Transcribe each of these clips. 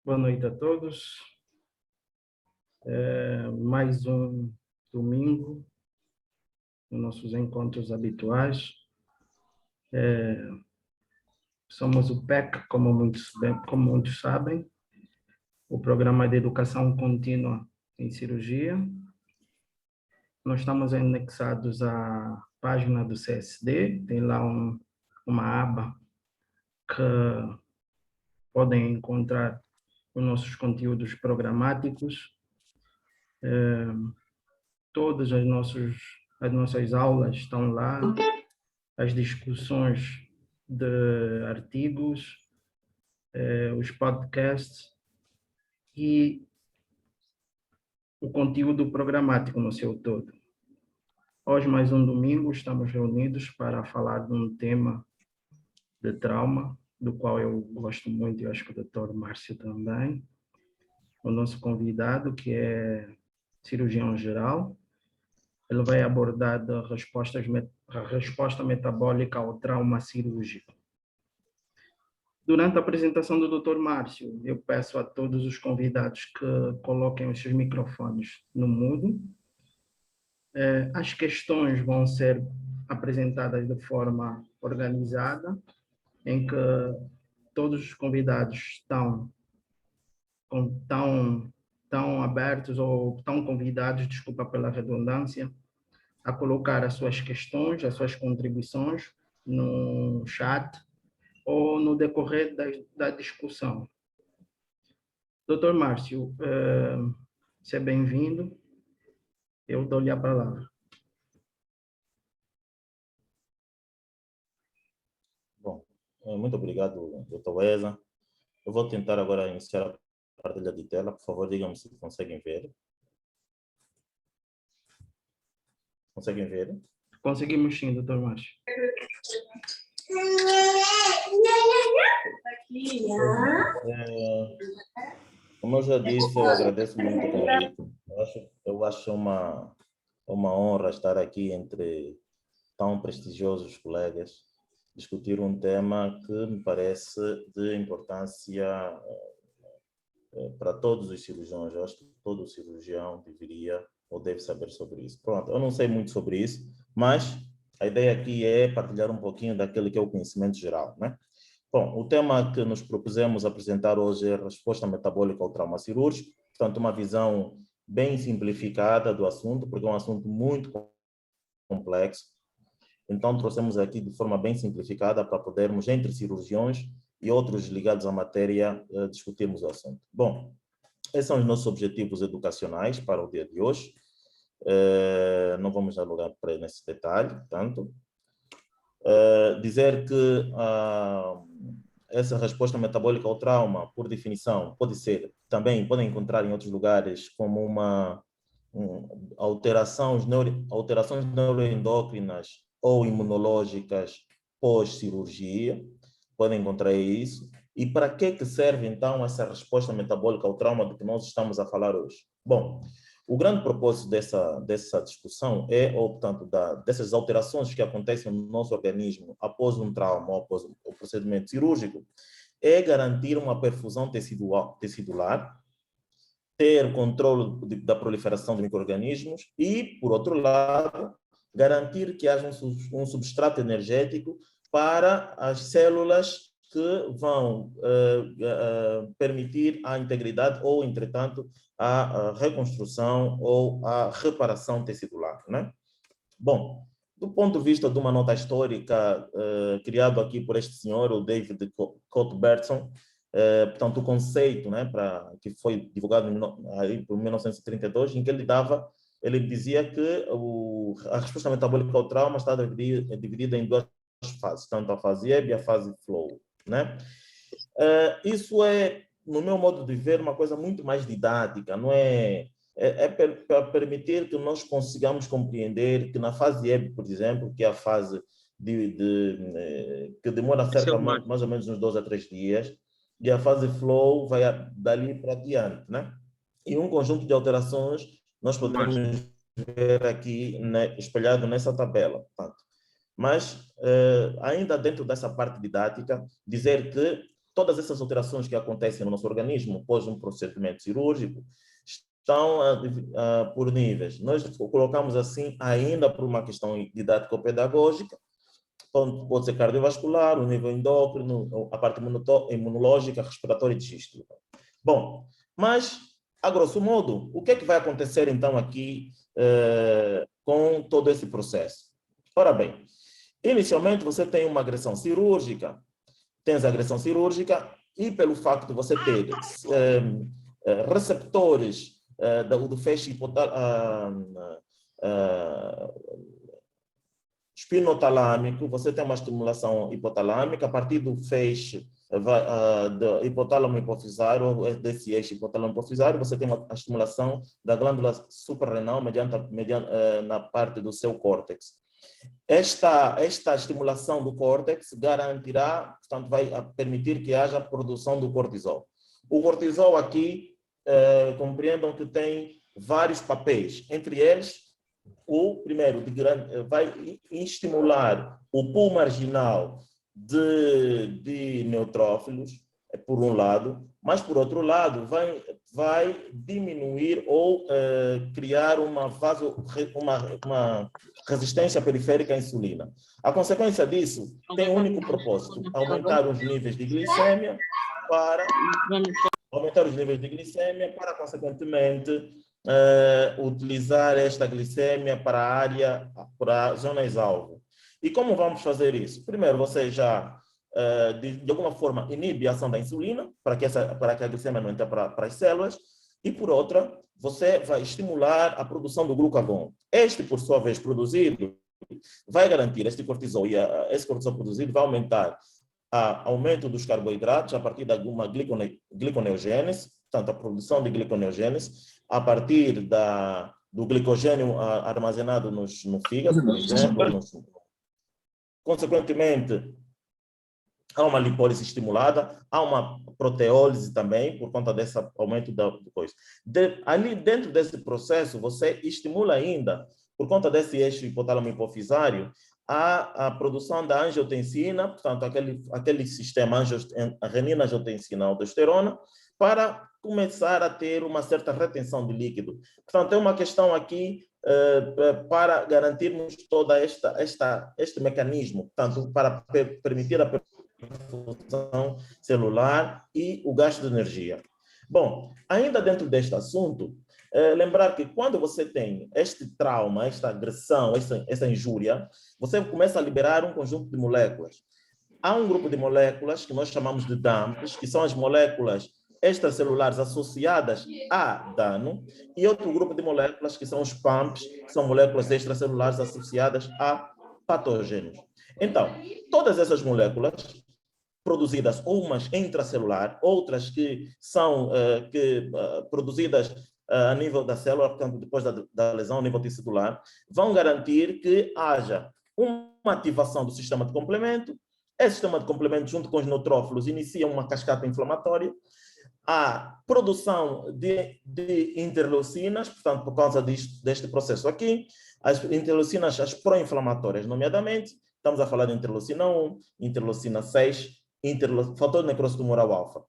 Boa noite a todos. Mais um domingo, nos nossos encontros habituais. Somos o PEC, como muitos sabem, o Programa de Educação Contínua em Cirurgia. Nós estamos anexados à página do CSD, tem lá uma aba que podem encontrar os nossos conteúdos programáticos. Todas as nossas aulas estão lá, as discussões de artigos, os podcasts e o conteúdo programático no seu todo. Hoje, mais um domingo, estamos reunidos para falar de um tema de trauma, do qual eu gosto muito e acho que o Dr. Márcio também. O nosso convidado, que é cirurgião geral, ele vai abordar a resposta metabólica ao trauma cirúrgico. Durante a apresentação do Dr. Márcio, eu peço a todos os convidados que coloquem os seus microfones no mudo. As questões vão ser apresentadas de forma organizada, em que todos os convidados estão abertos ou estão convidados, desculpa pela redundância, a colocar as suas questões, as suas contribuições no chat ou no decorrer da discussão. Doutor Márcio, seja bem-vindo. Eu dou-lhe a palavra. Bom, muito obrigado, Dr. Weza. Eu vou tentar agora iniciar a partilha de tela. Por favor, digam-me se conseguem ver. Conseguem ver? Conseguimos sim, doutor Márcio. Como eu já disse, eu agradeço muito o convite. Eu acho uma honra estar aqui entre tão prestigiosos colegas, discutir um tema que me parece de importância para todos os cirurgiões. Eu acho que todo cirurgião deveria ou deve saber sobre isso. Pronto, eu não sei muito sobre isso, mas a ideia aqui é partilhar um pouquinho daquele que é o conhecimento geral, né? Bom, o tema que nos propusemos apresentar hoje é a resposta metabólica ao trauma cirúrgico, portanto, uma visão bem simplificada do assunto, porque é um assunto muito complexo. Então, trouxemos aqui de forma bem simplificada para podermos, entre cirurgiões e outros ligados à matéria, discutirmos o assunto. Bom, esses são os nossos objetivos educacionais para o dia de hoje. Não vamos alugar nesse detalhe, portanto. Dizer que essa resposta metabólica ao trauma, por definição, podem encontrar em outros lugares como alterações neuroendócrinas ou imunológicas pós-cirurgia, podem encontrar isso. E para que serve, então, essa resposta metabólica ao trauma de que nós estamos a falar hoje? Bom, o grande propósito dessa discussão é, portanto, dessas alterações que acontecem no nosso organismo após um trauma ou após o procedimento cirúrgico, é garantir uma perfusão tecidular, ter controle da proliferação de micro-organismos e, por outro lado, garantir que haja um substrato energético para as células que vão permitir a integridade ou, entretanto, a reconstrução ou a reparação tecidular, né? Bom, do ponto de vista de uma nota histórica criado aqui por este senhor, o David Cuthbertson, portanto, o conceito, né, que foi divulgado aí por 1932, em que ele dizia que a resposta metabólica ao trauma está dividida em duas fases, tanto a fase ebb e a fase flow, né? Isso é, no meu modo de ver, uma coisa muito mais didática, não é? Para permitir que nós consigamos compreender que na fase ebb, por exemplo, que é a fase que demora cerca mais ou menos uns 2 a 3 dias, e a fase flow vai dali para diante, né? E um conjunto de alterações nós podemos ver aqui, né, espelhado nessa tabela. Portanto. Mas, ainda dentro dessa parte didática, dizer que todas essas alterações que acontecem no nosso organismo após um procedimento cirúrgico estão por níveis. Nós colocamos assim ainda por uma questão didático-pedagógica, pode ser cardiovascular, o nível endócrino, a parte imunológica, respiratória e digestiva. Bom, mas, a grosso modo, o que é que vai acontecer então aqui com todo esse processo? Ora bem, inicialmente você tem uma agressão cirúrgica, tens a agressão cirúrgica e pelo facto de você ter receptores do feixe espinotalâmico, você tem uma estimulação hipotalâmica a partir do feixe do hipotálamo hipofisário, desse eixo hipotálamo hipofisário, você tem a estimulação da glândula suprarrenal na parte do seu córtex. Esta estimulação do córtex garantirá, portanto, vai permitir que haja produção do cortisol. O cortisol aqui, compreendam que tem vários papéis, entre eles, o primeiro, vai estimular o pool marginal de neutrófilos, por um lado, mas, por outro lado, vai diminuir ou criar uma resistência periférica à insulina. A consequência disso tem um único propósito, aumentar os níveis de glicemia para, consequentemente, utilizar esta glicemia para as zonas-alvo. E como vamos fazer isso? Primeiro, você já, de alguma forma, inibe a ação da insulina, para que a glicemia não entre para as células, e, por outra, você vai estimular a produção do glucagon. Este, por sua vez, produzido, vai garantir este cortisol, e esse cortisol produzido vai aumentar o aumento dos carboidratos a partir de alguma gliconeogênese, portanto, a produção de gliconeogênese, a partir do glicogênio armazenado no fígado, por exemplo. Consequentemente, há uma lipólise estimulada, há uma proteólise também, por conta desse aumento da coisa. Ali dentro desse processo, você estimula ainda, por conta desse eixo hipotálamo hipofisário, a produção da angiotensina, portanto, aquele sistema renina-angiotensina-aldosterona, para começar a ter uma certa retenção de líquido. Portanto, é uma questão aqui para garantirmos todo este mecanismo, tanto para permitir a perfusão celular e o gasto de energia. Bom, ainda dentro deste assunto, lembrar que quando você tem este trauma, esta agressão, essa injúria, você começa a liberar um conjunto de moléculas. Há um grupo de moléculas que nós chamamos de DAMPs, que são as moléculas extracelulares associadas a dano, e outro grupo de moléculas que são os PAMPs, que são moléculas extracelulares associadas a patógenos. Então, todas essas moléculas produzidas, umas intracelular, outras que são produzidas a nível da célula, portanto, depois da lesão a nível tecidular, vão garantir que haja uma ativação do sistema de complemento. Esse sistema de complemento, junto com os neutrófilos, inicia uma cascata inflamatória, a produção de interleucinas, portanto, por causa deste processo aqui, as interleucinas, as pró-inflamatórias, nomeadamente, estamos a falar de interleucina 1, interleucina 6, fator de necrose tumoral alfa.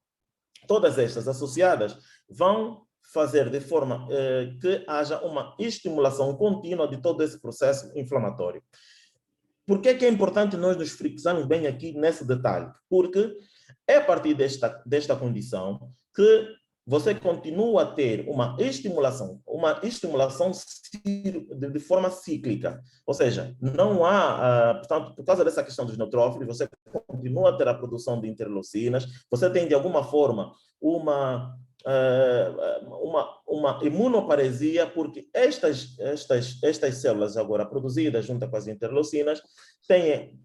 Todas estas associadas vão fazer de forma que haja uma estimulação contínua de todo esse processo inflamatório. Por que é importante nós nos fixarmos bem aqui nesse detalhe? Porque é a partir desta condição que você continua a ter uma estimulação de forma cíclica. Ou seja, não há, portanto, por causa dessa questão dos neutrófilos, você continua a ter a produção de interleucinas, você tem, de alguma forma, uma imunoparesia, porque estas células agora produzidas junto com as interleucinas têm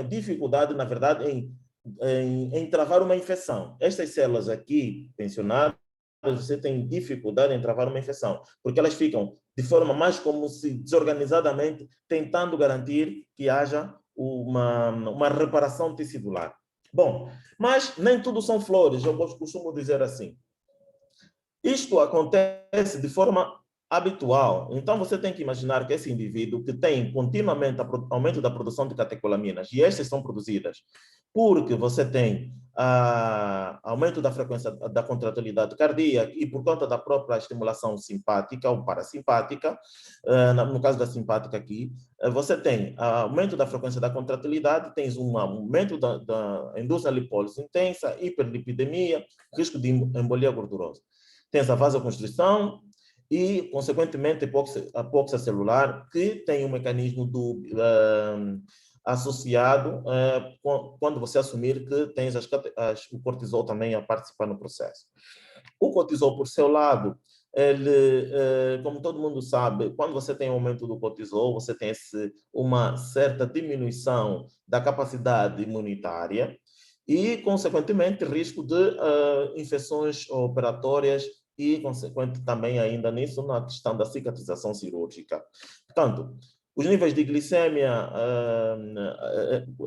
dificuldade, na verdade, em travar uma infecção. Estas células aqui mencionadas, você tem dificuldade em travar uma infecção, porque elas ficam de forma mais como se desorganizadamente tentando garantir que haja uma reparação tecidular. Bom, mas nem tudo são flores, eu costumo dizer assim. Isto acontece de forma habitual, então você tem que imaginar que esse indivíduo que tem continuamente aumento da produção de catecolaminas, e estas são produzidas porque você tem aumento da frequência da contratilidade cardíaca e por conta da própria estimulação simpática ou parasimpática, no caso da simpática aqui, você tem aumento da frequência da contratilidade, tens um aumento da indústria lipólise intensa, hiperlipidemia, risco de embolia gordurosa. Tens a vasoconstrição e, consequentemente, apóxia celular, que tem um mecanismo associado quando você assumir que tens o cortisol também a participar no processo. O cortisol, por seu lado, ele, como todo mundo sabe, quando você tem aumento do cortisol, você tem uma certa diminuição da capacidade imunitária e, consequentemente, risco de infecções operatórias e, consequente também ainda nisso, na questão da cicatrização cirúrgica. Portanto, os níveis de glicemia,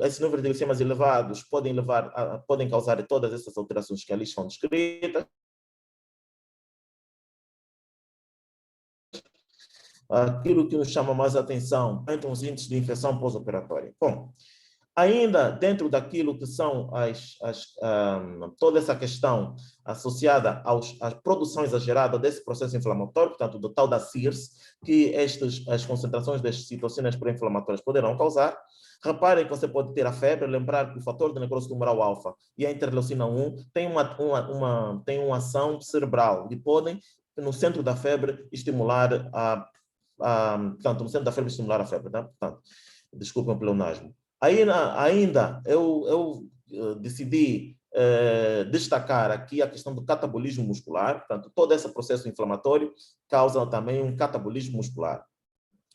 esses níveis de glicemias elevados podem causar todas essas alterações que ali estão descritas. Aquilo que nos chama mais atenção, então, os índices de infecção pós-operatória. Bom, ainda dentro daquilo que são toda essa questão associada à produção exagerada desse processo inflamatório, portanto, do tal da CIRS, que as concentrações das citocinas pró-inflamatórias poderão causar. Reparem que você pode ter a febre, lembrar que o fator de necrose tumoral alfa e a interleucina 1 tem uma ação cerebral e podem, no centro da febre, estimular portanto, no centro da febre, estimular a febre. Né? Portanto, desculpem o pleonasmo. Ainda eu decidi destacar aqui a questão do catabolismo muscular, portanto, todo esse processo inflamatório causa também um catabolismo muscular.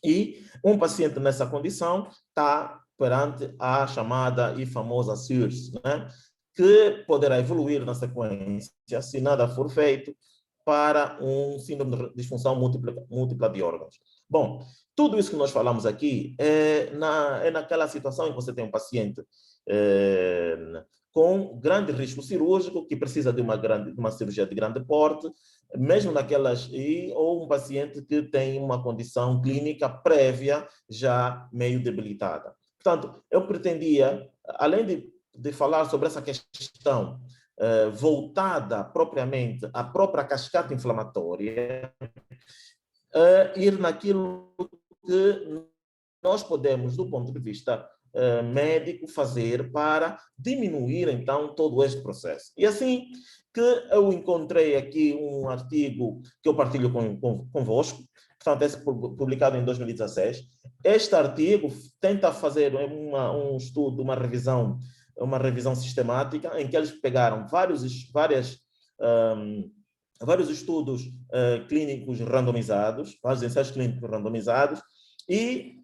E um paciente nessa condição está perante a chamada e famosa CIRS, né? Que poderá evoluir na sequência, se nada for feito, para um síndrome de disfunção múltipla de órgãos. Bom, tudo isso que nós falamos aqui é naquela situação em que você tem um paciente com grande risco cirúrgico, que precisa de uma cirurgia de grande porte, mesmo ou um paciente que tem uma condição clínica prévia já meio debilitada. Portanto, eu pretendia, além de falar sobre essa questão voltada propriamente à própria cascata inflamatória, ir naquilo que nós podemos, do ponto de vista médico, fazer para diminuir, então, todo este processo. E assim que eu encontrei aqui um artigo que eu partilho convosco, portanto, esse publicado em 2016. Este artigo tenta fazer um estudo, uma revisão sistemática, em que eles pegaram vários estudos clínicos randomizados, vários ensaios clínicos randomizados, e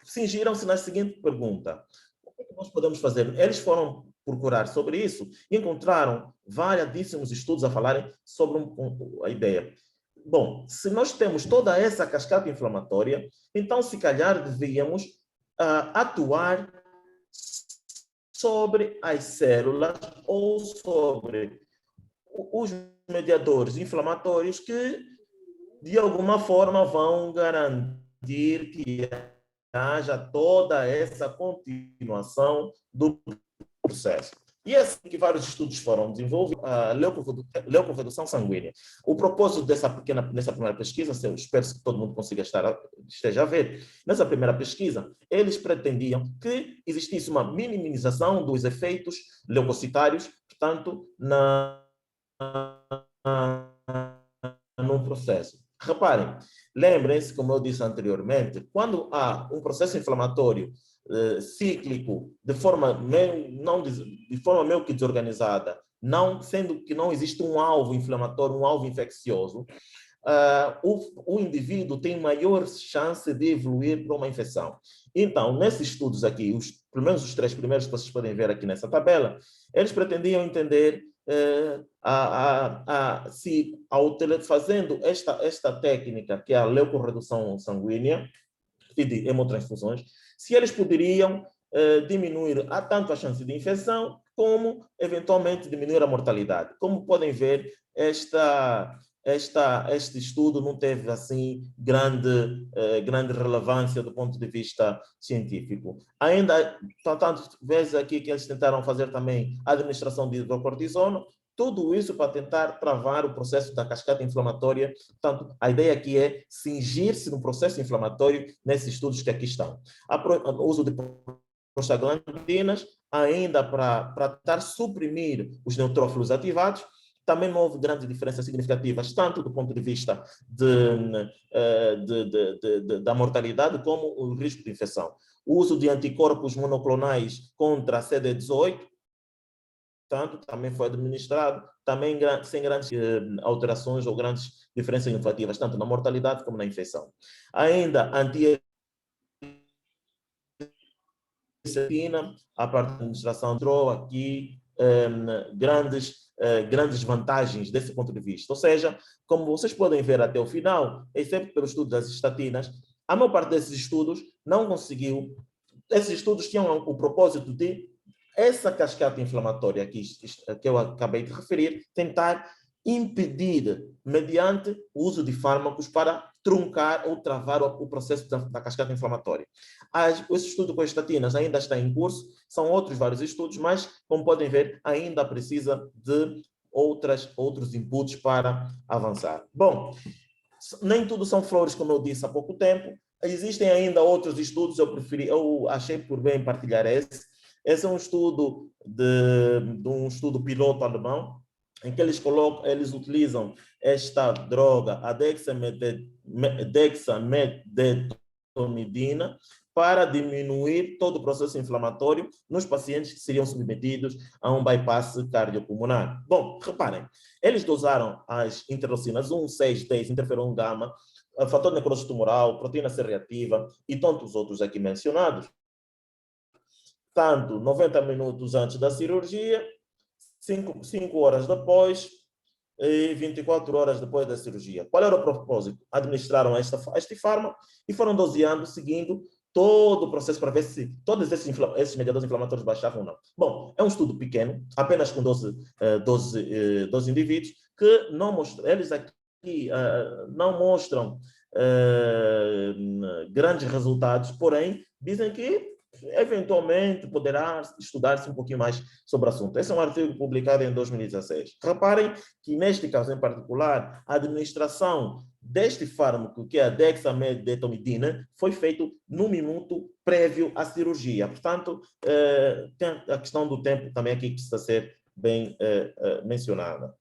cingiram-se na seguinte pergunta: o que nós podemos fazer? Eles foram procurar sobre isso e encontraram variadíssimos estudos a falarem sobre a ideia. Bom, se nós temos toda essa cascata inflamatória, então, se calhar, devíamos atuar sobre as células ou sobre os mediadores inflamatórios que, de alguma forma, vão garantir que haja toda essa continuação do processo. E é assim que vários estudos foram desenvolvidos, a leucoredução sanguínea. O propósito nessa primeira pesquisa, eu espero que todo mundo esteja a ver, nessa primeira pesquisa, eles pretendiam que existisse uma minimização dos efeitos leucocitários, portanto, no processo. Reparem, lembrem-se, como eu disse anteriormente, quando há um processo inflamatório cíclico, de forma meio que desorganizada, sendo que não existe um alvo inflamatório, um alvo infeccioso, o indivíduo tem maior chance de evoluir para uma infecção. Então, nesses estudos aqui, pelo menos os 3 primeiros que vocês podem ver aqui nessa tabela, eles pretendiam entender se, fazendo esta técnica, que é a leucorredução sanguínea e de hemotransfusões, se eles poderiam diminuir tanto a chance de infecção, como, eventualmente, diminuir a mortalidade. Como podem ver, este estudo não teve assim grande relevância do ponto de vista científico. Ainda, tantas vezes aqui que eles tentaram fazer também a administração de hidrocortisona, tudo isso para tentar travar o processo da cascata inflamatória. Portanto, a ideia aqui é cingir-se no processo inflamatório nesses estudos que aqui estão. O uso de prostaglandinas, ainda para tentar suprimir os neutrófilos ativados. Também não houve grandes diferenças significativas, tanto do ponto de vista da mortalidade, como o risco de infecção. O uso de anticorpos monoclonais contra a CD18, tanto, também foi administrado, também sem grandes alterações ou grandes diferenças significativas, tanto na mortalidade como na infecção. Ainda, a parte da administração entrou aqui grandes vantagens desse ponto de vista. Ou seja, como vocês podem ver até o final, exceto pelo estudo das estatinas, a maior parte desses estudos não conseguiu. Esses estudos tinham o propósito de essa cascata inflamatória que eu acabei de referir, tentar impedir, mediante o uso de fármacos, para truncar ou travar o processo da cascata inflamatória. Esse estudo com as estatinas ainda está em curso, são vários estudos, mas, como podem ver, ainda precisa de outros inputs para avançar. Bom, nem tudo são flores, como eu disse há pouco tempo. Existem ainda outros estudos, eu achei por bem partilhar esse. Esse é um estudo de um estudo piloto alemão, em que eles utilizam esta droga, a dexamedetomidina, para diminuir todo o processo inflamatório nos pacientes que seriam submetidos a um bypass cardiopulmonar. Bom, reparem, eles dosaram as interleucinas 1, 6, 10, interferon gama, fator de necrose tumoral, proteína C reativa e tantos outros aqui mencionados. Tanto 90 minutos antes da cirurgia, 5 horas depois e 24 horas depois da cirurgia. Qual era o propósito? Administraram este fármaco e foram doseando, seguindo todo o processo para ver se todos esses mediadores inflamatórios baixavam ou não. Bom, é um estudo pequeno, apenas com 12 indivíduos, que não mostram, eles aqui não mostram grandes resultados, porém, dizem que eventualmente poderá estudar-se um pouquinho mais sobre o assunto. Esse é um artigo publicado em 2016. Reparem que, neste caso em particular, a administração deste fármaco, que é a dexamedetomidina, foi feito no minuto prévio à cirurgia. Portanto, tem a questão do tempo também aqui que precisa ser bem mencionada.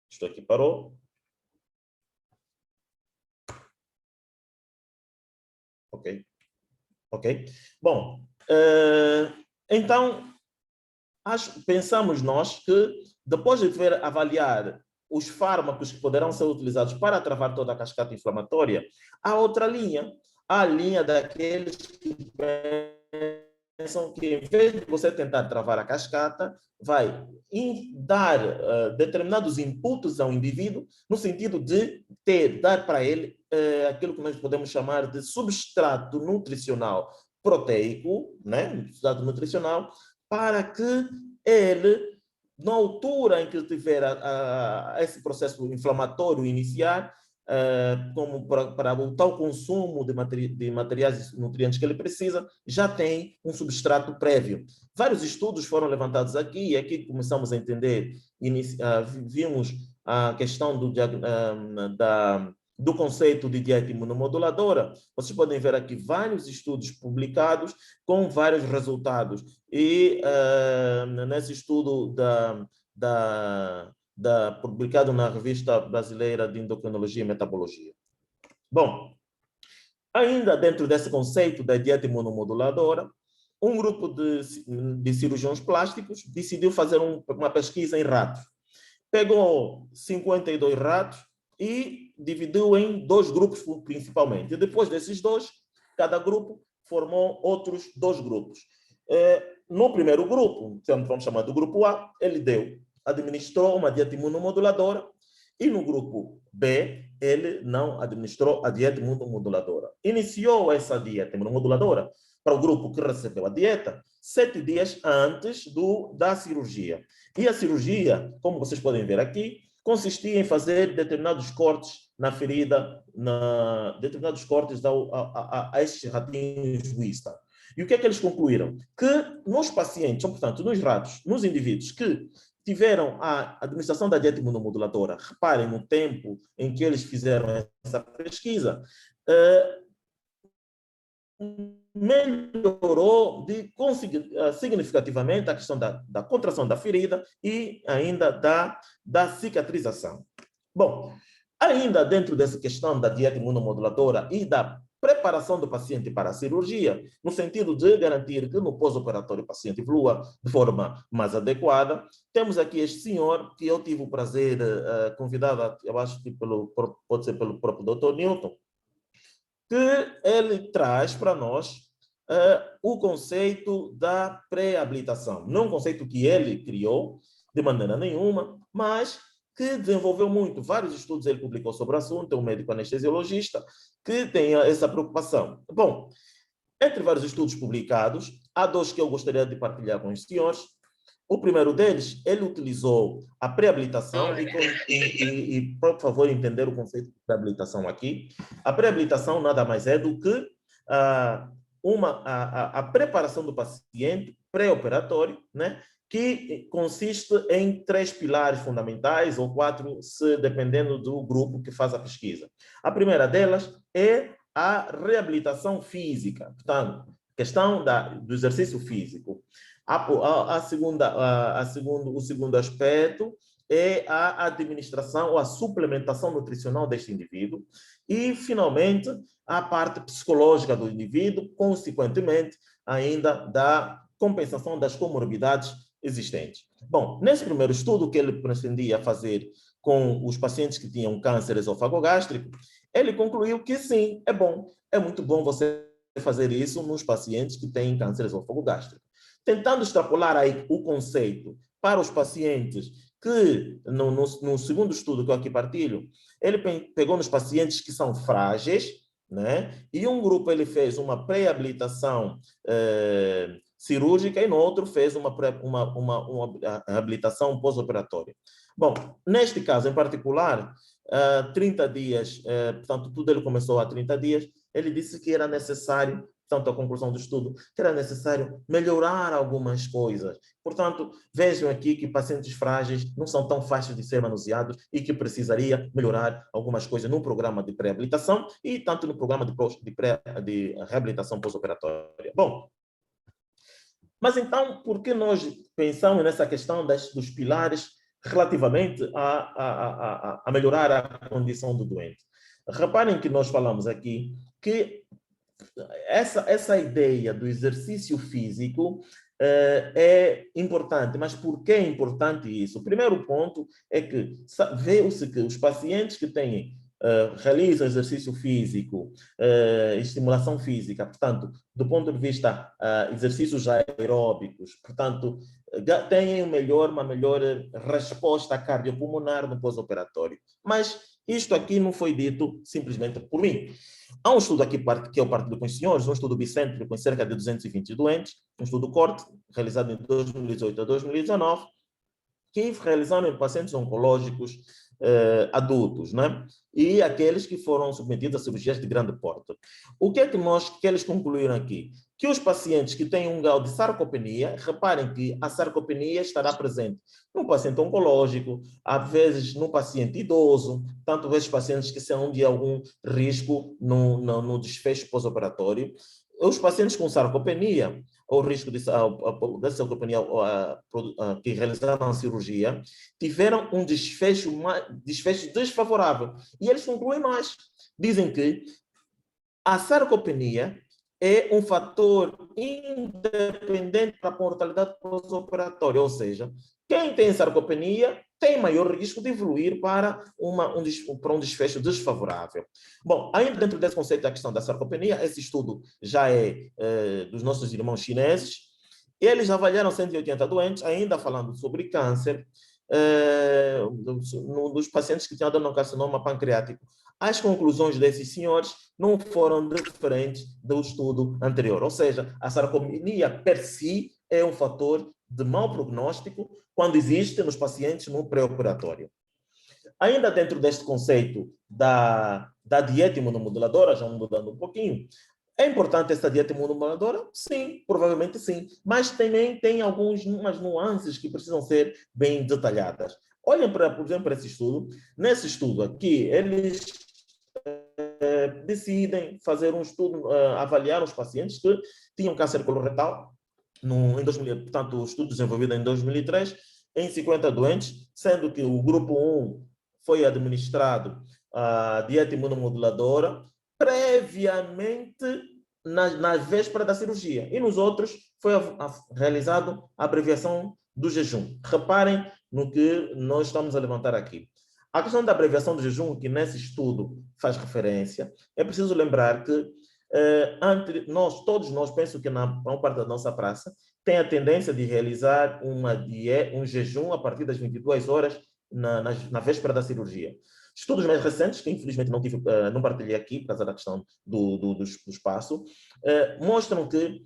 Isto aqui parou. Ok? Bom, então, pensamos nós que, depois de avaliar os fármacos que poderão ser utilizados para travar toda a cascata inflamatória, há outra linha, a linha daqueles que pensam que, em vez de você tentar travar a cascata, vai dar determinados inputs ao indivíduo, no sentido de dar para ele aquilo que nós podemos chamar de substrato nutricional proteico, né? Substrato nutricional, para que ele, na altura em que tiver esse processo inflamatório iniciar, como para o tal consumo de materiais e nutrientes que ele precisa, já tem um substrato prévio. Vários estudos foram levantados aqui, e aqui começamos a entender, vimos a questão do conceito de dieta imunomoduladora. Vocês podem ver aqui vários estudos publicados com vários resultados. E nesse estudo publicado na Revista Brasileira de Endocrinologia e Metabologia. Bom, ainda dentro desse conceito da dieta imunomoduladora, um grupo de cirurgiões plásticos decidiu fazer uma pesquisa em ratos. Pegou 52 ratos e dividiu em 2 grupos principalmente. E depois desses 2, cada grupo formou outros 2 grupos. No primeiro grupo, vamos chamar do grupo A, ele administrou uma dieta imunomoduladora, e no grupo B, ele não administrou a dieta imunomoduladora. Iniciou essa dieta imunomoduladora para o grupo que recebeu a dieta 7 dias antes da cirurgia. E a cirurgia, como vocês podem ver aqui, consistia em fazer determinados cortes na ferida, determinados cortes a estes ratinhos Wistar. E o que é que eles concluíram? Que nos pacientes, ou portanto nos ratos, nos indivíduos que tiveram a administração da dieta imunomoduladora, reparem no tempo em que eles fizeram essa pesquisa, melhorou significativamente a questão da contração da ferida e ainda da cicatrização. Bom, ainda dentro dessa questão da dieta imunomoduladora e da preparação do paciente para a cirurgia, no sentido de garantir que no pós-operatório o paciente evolua de forma mais adequada, temos aqui este senhor, que eu tive o prazer convidado, eu acho que pode ser pelo próprio Dr. Newton, que ele traz para nós o conceito da pré-habilitação. Não um conceito que ele criou de maneira nenhuma, mas que desenvolveu muito. Vários estudos ele publicou sobre o assunto, é um médico anestesiologista que tem essa preocupação. Bom, entre vários estudos publicados, há dois que eu gostaria de partilhar com os senhores. O primeiro deles, ele utilizou a pré-habilitação, e por favor, entender o conceito de pré-habilitação aqui. A pré-habilitação nada mais é do que a preparação do paciente pré-operatório, né, que consiste em 3 pilares fundamentais, ou 4, dependendo do grupo que faz a pesquisa. A primeira delas é a reabilitação física, portanto, questão do exercício físico. O segundo aspecto é a administração ou a suplementação nutricional deste indivíduo. E, finalmente, a parte psicológica do indivíduo, consequentemente, ainda da compensação das comorbidades existentes. Bom, nesse primeiro estudo que ele pretendia fazer com os pacientes que tinham câncer esofagogástrico, ele concluiu que sim, é muito bom você fazer isso nos pacientes que têm câncer esôfago-gástrico. Tentando extrapolar aí o conceito para os pacientes que, no segundo estudo que eu aqui partilho, ele pegou nos pacientes que são frágeis, né? E um grupo ele fez uma pré-habilitação cirúrgica e no outro fez uma habilitação pós-operatória. Bom, neste caso em particular, 30 dias, portanto, tudo ele começou há 30 dias, ele disse que era necessário, portanto, a conclusão do estudo, que era necessário melhorar algumas coisas. Portanto, vejam aqui que pacientes frágeis não são tão fáceis de ser manuseados e que precisaria melhorar algumas coisas no programa de pré-habilitação e tanto no programa de reabilitação pós-operatória. Bom, mas então, por que nós pensamos nessa questão dos pilares relativamente a melhorar a condição do doente? Reparem que nós falamos aqui que essa ideia do exercício físico é importante, mas por que é importante isso? O primeiro ponto é que vê-se que os pacientes que realizam exercício físico, estimulação física, portanto, do ponto de vista exercícios aeróbicos, portanto, têm uma melhor resposta cardiopulmonar no pós-operatório. Mas isto aqui não foi dito simplesmente por mim. Há um estudo aqui que eu partilho com os senhores, um estudo bicêntrico com cerca de 220 doentes, um estudo corte, realizado em 2018 a 2019, que realizaram em pacientes oncológicos adultos, né? E aqueles que foram submetidos a cirurgias de grande porte. O que é que eles concluíram aqui? Que os pacientes que têm um grau de sarcopenia, reparem que a sarcopenia estará presente no paciente oncológico, às vezes no paciente idoso, tanto esses pacientes que são de algum risco no desfecho pós-operatório. Os pacientes com sarcopenia, ou risco de sarcopenia que realizaram a cirurgia, tiveram um desfecho desfavorável. E eles concluem mais. Dizem que a sarcopenia é um fator independente para a mortalidade pós-operatória, ou seja, quem tem sarcopenia tem maior risco de evoluir para um desfecho desfavorável. Bom, ainda dentro desse conceito da questão da sarcopenia, esse estudo já é dos nossos irmãos chineses. Eles avaliaram 180 doentes, ainda falando sobre câncer, dos pacientes que tinham adenocarcinoma pancreático. As conclusões desses senhores não foram diferentes do estudo anterior, ou seja, a sarcopenia per si é um fator de mau prognóstico quando existe nos pacientes no pré-operatório. Ainda dentro deste conceito da dieta imunomoduladora, já mudando um pouquinho, é importante essa dieta imunomoduladora? Sim, provavelmente sim, mas também tem algumas nuances que precisam ser bem detalhadas. Olhem, por exemplo, para esse estudo. Nesse estudo aqui, eles decidem fazer um estudo, avaliar os pacientes que tinham câncer coloretal, em 2000, portanto, o estudo desenvolvido em 2003, em 50 doentes, sendo que o grupo 1 foi administrado a dieta imunomoduladora previamente na véspera da cirurgia. E nos outros foi realizado a abreviação do jejum. Reparem no que nós estamos a levantar aqui. A questão da abreviação do jejum, que nesse estudo faz referência, é preciso lembrar que todos nós, penso que na maior parte da nossa praça, tem a tendência de realizar um jejum a partir das 22 horas na véspera da cirurgia. Estudos mais recentes, que infelizmente não partilhei aqui, por causa da questão do espaço, mostram que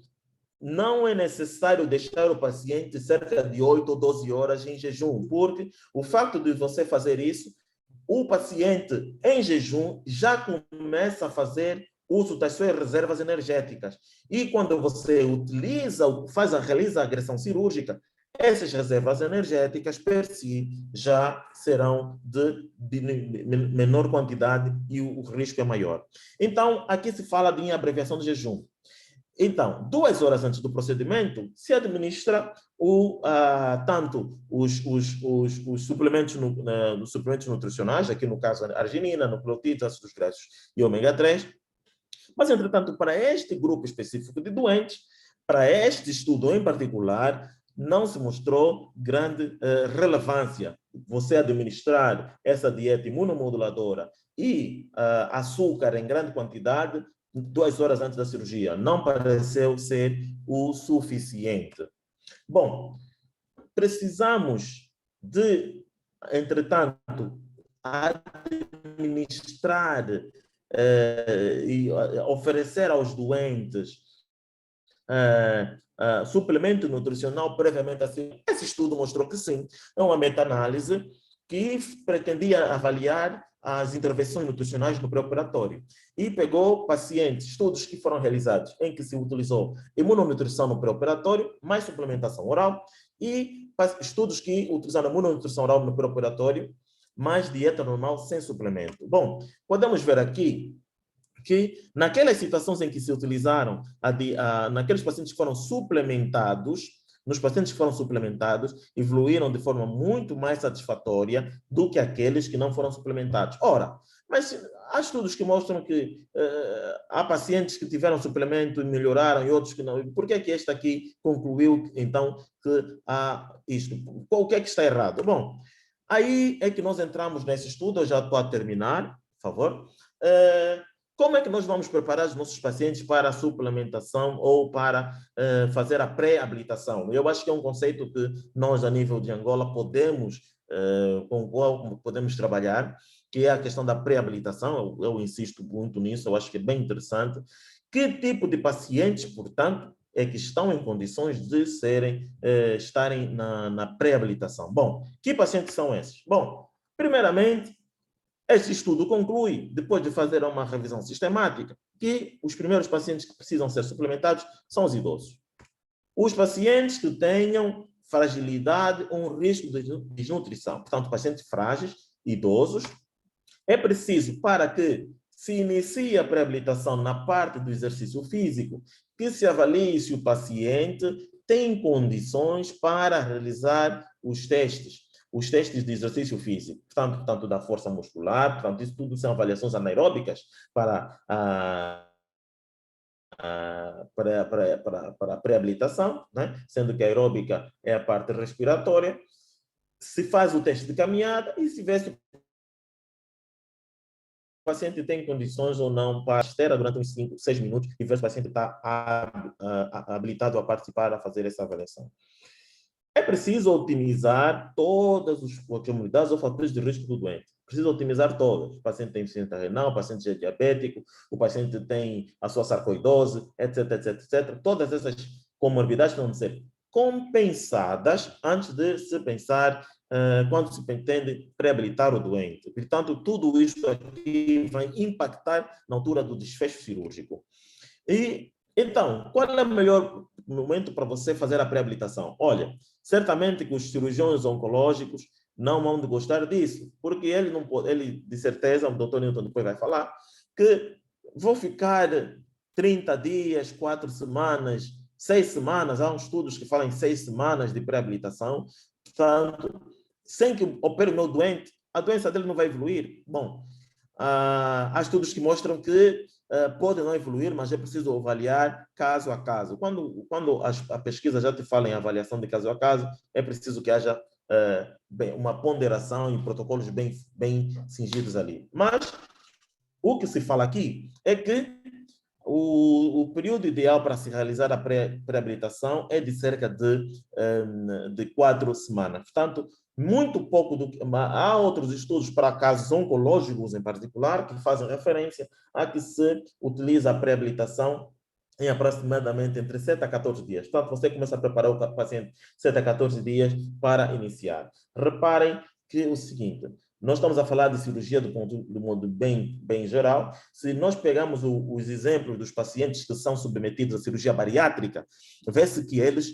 não é necessário deixar o paciente cerca de 8 ou 12 horas em jejum, porque o fato de você fazer isso, o paciente em jejum já começa a fazer uso das suas reservas energéticas. E quando você realiza a agressão cirúrgica, essas reservas energéticas, per si, já serão de menor quantidade e o risco é maior. Então, aqui se fala de abreviação de jejum. Então, 2 horas antes do procedimento, se administra tanto os suplementos, suplementos nutricionais, aqui no caso a arginina, nucleotídeos, ácidos graxos e ômega 3. Mas, entretanto, para este grupo específico de doentes, para este estudo em particular, não se mostrou grande relevância você administrar essa dieta imunomoduladora e açúcar em grande quantidade 2 horas antes da cirurgia. Não pareceu ser o suficiente. Bom, precisamos de, entretanto, administrar e oferecer aos doentes suplemento nutricional previamente assim. Esse estudo mostrou que sim. É uma meta-análise que pretendia avaliar as intervenções nutricionais no pré-operatório e pegou pacientes, estudos que foram realizados em que se utilizou imunonutrição no pré-operatório, mais suplementação oral, e estudos que utilizaram imunonutrição oral no pré-operatório, mais dieta normal sem suplemento. Bom, podemos ver aqui que naquelas situações em que se utilizaram, naqueles pacientes que foram suplementados, nos pacientes que foram suplementados, evoluíram de forma muito mais satisfatória do que aqueles que não foram suplementados. Ora, mas há estudos que mostram que há pacientes que tiveram suplemento e melhoraram e outros que não. Por que é que este aqui concluiu, então, que há isto? O que é que está errado? Bom, aí é que nós entramos nesse estudo, eu já estou a terminar, por favor. Como é que nós vamos preparar os nossos pacientes para a suplementação ou para fazer a pré-habilitação? Eu acho que é um conceito que nós, a nível de Angola, com o qual podemos trabalhar, que é a questão da pré-habilitação. Eu insisto muito nisso, eu acho que é bem interessante. Que tipo de pacientes, portanto, é que estão em condições de estarem na pré-habilitação? Bom, que pacientes são esses? Bom, primeiramente, este estudo conclui, depois de fazer uma revisão sistemática, que os primeiros pacientes que precisam ser suplementados são os idosos. Os pacientes que tenham fragilidade ou um risco de desnutrição, portanto, pacientes frágeis, idosos, é preciso, para que se inicie a pré-habilitação na parte do exercício físico, que se avalie se o paciente tem condições para realizar os testes de exercício físico, tanto da força muscular, portanto, isso tudo são avaliações anaeróbicas para a pré-habilitação, né? Sendo que a aeróbica é a parte respiratória. Se faz o teste de caminhada e se vê se o paciente tem condições ou não para esteira durante uns 5, 6 minutos e ver se o paciente está habilitado a participar, a fazer essa avaliação. É preciso otimizar todas as comorbidades ou fatores de risco do doente. Precisa otimizar todas. O paciente tem insuficiência renal, o paciente é diabético, o paciente tem a sua sarcoidose, etc, etc, etc. Todas essas comorbidades precisam ser compensadas antes de se pensar quando se pretende reabilitar o doente. Portanto, tudo isto aqui vai impactar na altura do desfecho cirúrgico. E, então, qual é o melhor momento para você fazer a pré-habilitação? Olha, certamente que os cirurgiões oncológicos não vão gostar disso, porque ele não pode, ele, de certeza, o doutor Newton depois vai falar, que vou ficar 30 dias, 4 semanas, 6 semanas, há uns estudos que falam em 6 semanas de pré-habilitação, portanto, sem que opere o meu doente, a doença dele não vai evoluir. Bom, há estudos que mostram que pode não evoluir, mas é preciso avaliar caso a caso. Quando a pesquisa já te fala em avaliação de caso a caso, é preciso que haja uma ponderação e protocolos bem cingidos ali. Mas o que se fala aqui é que o período ideal para se realizar a pré-habilitação é de cerca de 4 semanas. Portanto, muito pouco há outros estudos para casos oncológicos em particular que fazem referência a que se utiliza a pré-habilitação em aproximadamente entre 7 a 14 dias. Portanto, você começa a preparar o paciente 7 a 14 dias para iniciar. Reparem que o seguinte, nós estamos a falar de cirurgia do modo bem geral. Se nós pegamos os exemplos dos pacientes que são submetidos à cirurgia bariátrica, vê-se que eles,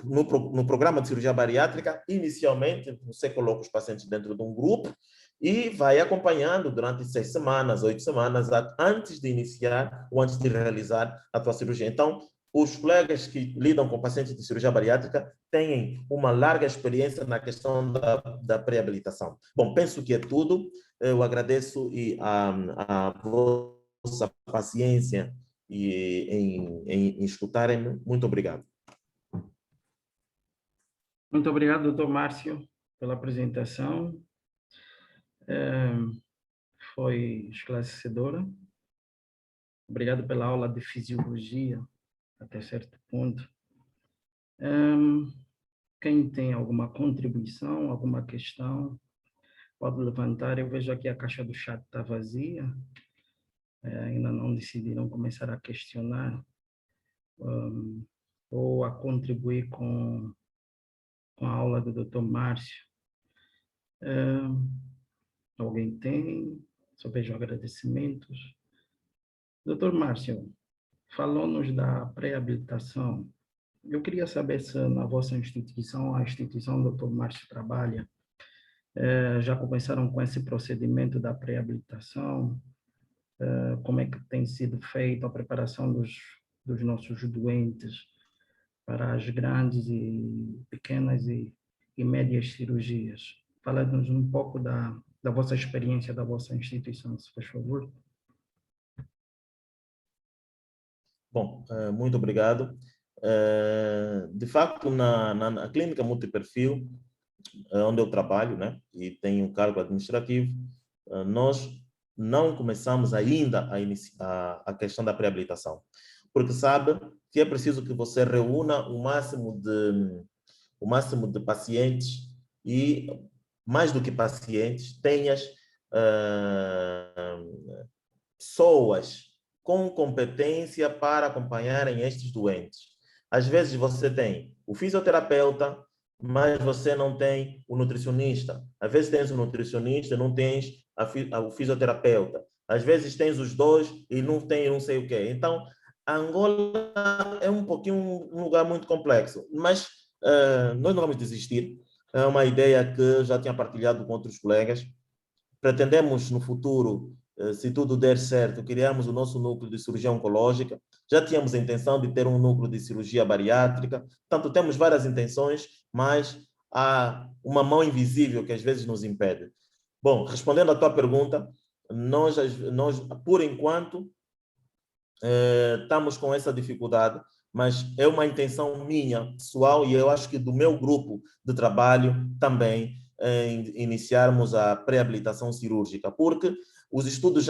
no programa de cirurgia bariátrica, inicialmente, você coloca os pacientes dentro de um grupo e vai acompanhando durante 6 semanas, 8 semanas, antes de iniciar ou antes de realizar a tua cirurgia. Então, os colegas que lidam com pacientes de cirurgia bariátrica têm uma larga experiência na questão da pré-habilitação. Bom, penso que é tudo. Eu agradeço a vossa paciência em escutarem-me. Muito obrigado. Muito obrigado, doutor Márcio, pela apresentação. Foi esclarecedora. Obrigado pela aula de fisiologia, até certo ponto. Quem tem alguma contribuição, alguma questão, pode levantar. Eu vejo aqui a caixa do chat está vazia. Ainda não decidiram começar a questionar ou a contribuir com a aula do Dr. Márcio. Alguém tem? Só vejo agradecimentos. Dr. Márcio, falou-nos da pré-habilitação. Eu queria saber se na vossa instituição, a instituição do Dr. Márcio trabalha, já começaram com esse procedimento da pré-habilitação? Como é que tem sido feita a preparação dos nossos doentes para as grandes e pequenas e médias cirurgias? Fala-nos um pouco da vossa experiência, da vossa instituição, se faz favor. Bom, muito obrigado. De facto, na clínica multiperfil, onde eu trabalho, né, e tenho um cargo administrativo, nós não começamos ainda a questão da pré-habilitação, porque sabe que é preciso que você reúna o máximo de pacientes e, mais do que pacientes, tenhas pessoas com competência para acompanharem estes doentes. Às vezes você tem o fisioterapeuta, mas você não tem o nutricionista. Às vezes tens o nutricionista, não tens o fisioterapeuta. Às vezes tens os dois e não tem não sei o quê. Então, Angola é um lugar muito complexo, mas nós não vamos desistir. É uma ideia que já tinha partilhado com outros colegas. Pretendemos no futuro, se tudo der certo, criarmos o nosso núcleo de cirurgia oncológica. Já tínhamos a intenção de ter um núcleo de cirurgia bariátrica. Portanto, temos várias intenções, mas há uma mão invisível que às vezes nos impede. Bom, respondendo à tua pergunta, nós por enquanto, estamos com essa dificuldade, mas é uma intenção minha, pessoal, e eu acho que do meu grupo de trabalho também, iniciarmos a pré-habilitação cirúrgica, porque os estudos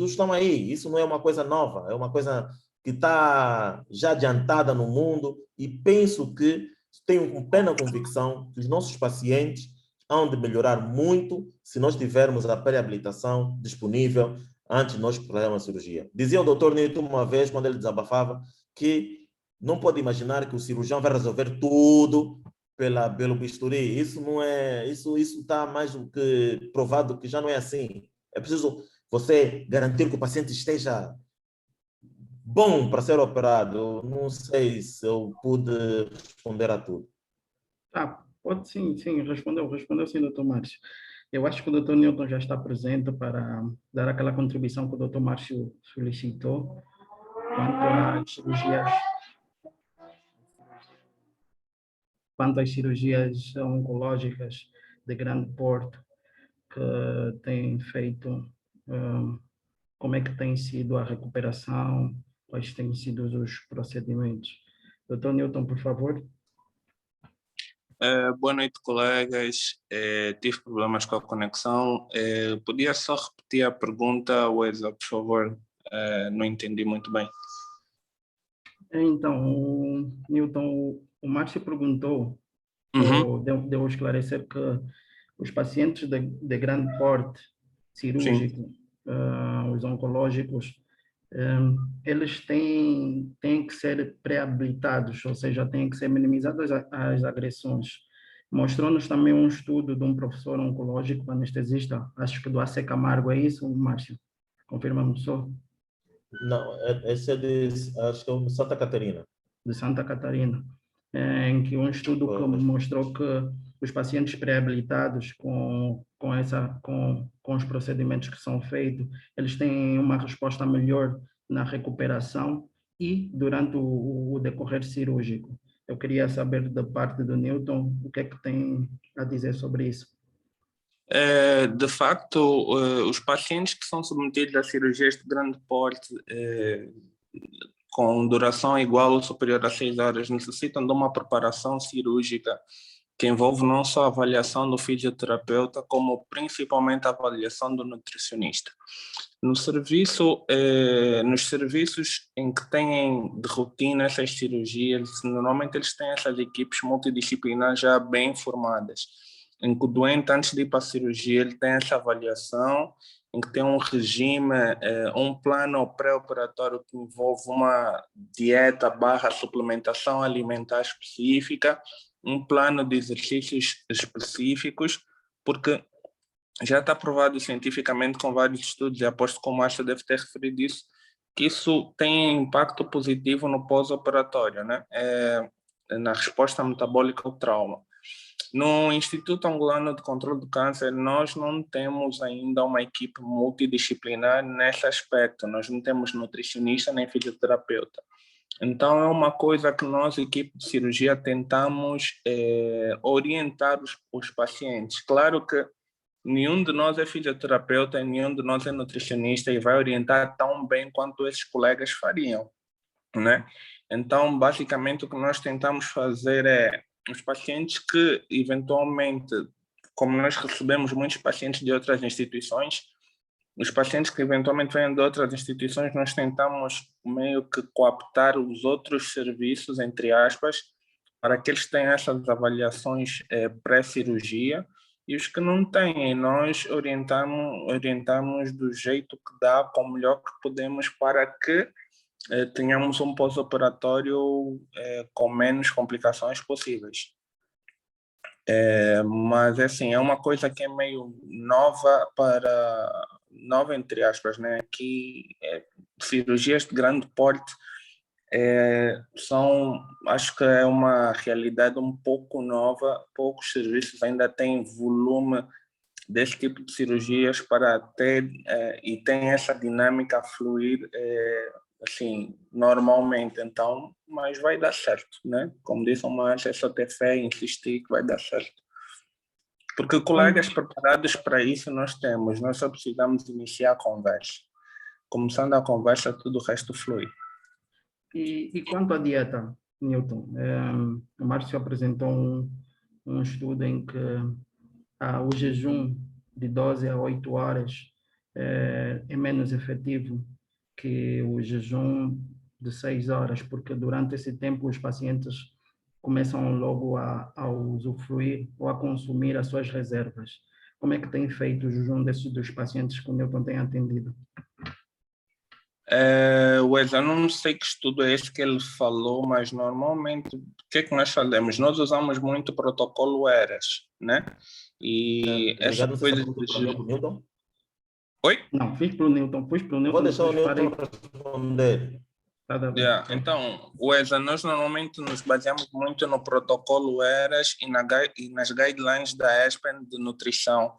estão aí, isso não é uma coisa nova, é uma coisa que está já adiantada no mundo, e penso que tenho com plena convicção que os nossos pacientes hão de melhorar muito se nós tivermos a pré-habilitação disponível antes de nós procurarmos a cirurgia. Dizia o doutor Nito uma vez, quando ele desabafava, que não pode imaginar que o cirurgião vai resolver tudo pelo bisturi. Isso não é, isso está mais do que provado que já não é assim. É preciso você garantir que o paciente esteja bom para ser operado. Não sei se eu pude responder a tudo. Ah, pode sim, sim, respondeu sim, doutor Márcio. Eu acho que o doutor Newton já está presente para dar aquela contribuição que o doutor Márcio solicitou quanto às cirurgias oncológicas de grande porte que têm feito, como é que tem sido a recuperação, quais têm sido os procedimentos. Doutor Newton, por favor. Boa noite, colegas. Tive problemas com a conexão. Podia só repetir a pergunta, Wesa, por favor? Não entendi muito bem. Então, Newton, o Márcio perguntou, ou deu a esclarecer que os pacientes de grande porte cirúrgico, os oncológicos, eles têm que ser pré-habilitados, ou seja, têm que ser minimizadas as agressões. Mostrou-nos também um estudo de um professor oncológico, anestesista, acho que do AC Camargo, é isso, Márcio? Confirma-me só. Não, esse é de, acho que é o de Santa Catarina. De Santa Catarina, em que um estudo que mostrou que os pacientes pré-habilitados com os procedimentos que são feitos, eles têm uma resposta melhor na recuperação e durante o decorrer cirúrgico. Eu queria saber da parte do Newton o que é que tem a dizer sobre isso. De facto, os pacientes que são submetidos a cirurgias de grande porte, com duração igual ou superior a 6 horas, necessitam de uma preparação cirúrgica que envolve não só a avaliação do fisioterapeuta, como principalmente a avaliação do nutricionista. Nos serviços em que têm de rotina essas cirurgias, normalmente eles têm essas equipes multidisciplinares já bem formadas, em que o doente, antes de ir para a cirurgia, ele tem essa avaliação, em que tem um regime, um plano pré-operatório que envolve uma dieta / suplementação alimentar específica, um plano de exercícios específicos, porque já está provado cientificamente com vários estudos, e aposto que o Márcio deve ter referido isso, que isso tem impacto positivo no pós-operatório, né? Na resposta metabólica ao trauma. No Instituto Angolano de Controlo do Câncer, nós não temos ainda uma equipe multidisciplinar nesse aspecto. Nós não temos nutricionista nem fisioterapeuta. Então, é uma coisa que nós, equipe de cirurgia, tentamos orientar os pacientes. Claro que nenhum de nós é fisioterapeuta, nenhum de nós é nutricionista e vai orientar tão bem quanto esses colegas fariam, né? Então, basicamente, o que nós tentamos fazer é os pacientes que, eventualmente, como nós recebemos muitos pacientes de outras instituições, os pacientes que eventualmente vêm de outras instituições, nós tentamos meio que cooptar os outros serviços, entre aspas, para que eles tenham essas avaliações pré-cirurgia, e os que não têm, nós orientamos do jeito que dá, com o melhor que podemos, para que tenhamos um pós-operatório com menos complicações possíveis. Mas assim, é uma coisa que é meio nova entre aspas, né? Que cirurgias de grande porte acho que é uma realidade um pouco nova. Poucos serviços ainda têm volume desse tipo de cirurgias para ter e tem essa dinâmica a fluir assim, normalmente. Então, mas vai dar certo, né? Como disse o Márcio, é só ter fé e insistir que vai dar certo. Porque colegas preparados para isso nós temos, nós só precisamos iniciar a conversa. Começando a conversa, tudo o resto flui. E quanto à dieta, Newton? O Márcio apresentou um estudo em que o jejum de 12 a 8 horas é menos efetivo que o jejum de 6 horas, porque durante esse tempo os pacientes começam logo a usufruir ou a consumir as suas reservas. Como é que tem feito o jejum dos pacientes que o Newton tem atendido? Wes, eu não sei que estudo é esse que ele falou, mas normalmente o que é que nós fazemos? Nós usamos muito o protocolo ERAS, né? E essas Obrigado, você está coisas falando para de... o Newton? Oi? Não, fiz para o Newton, pus para o Vou Newton, deixar o depois Newton parei. responder. Tá bem. Yeah. Então, Wesa, nós normalmente nos baseamos muito no protocolo ERAS e nas guidelines da ESPEN de nutrição,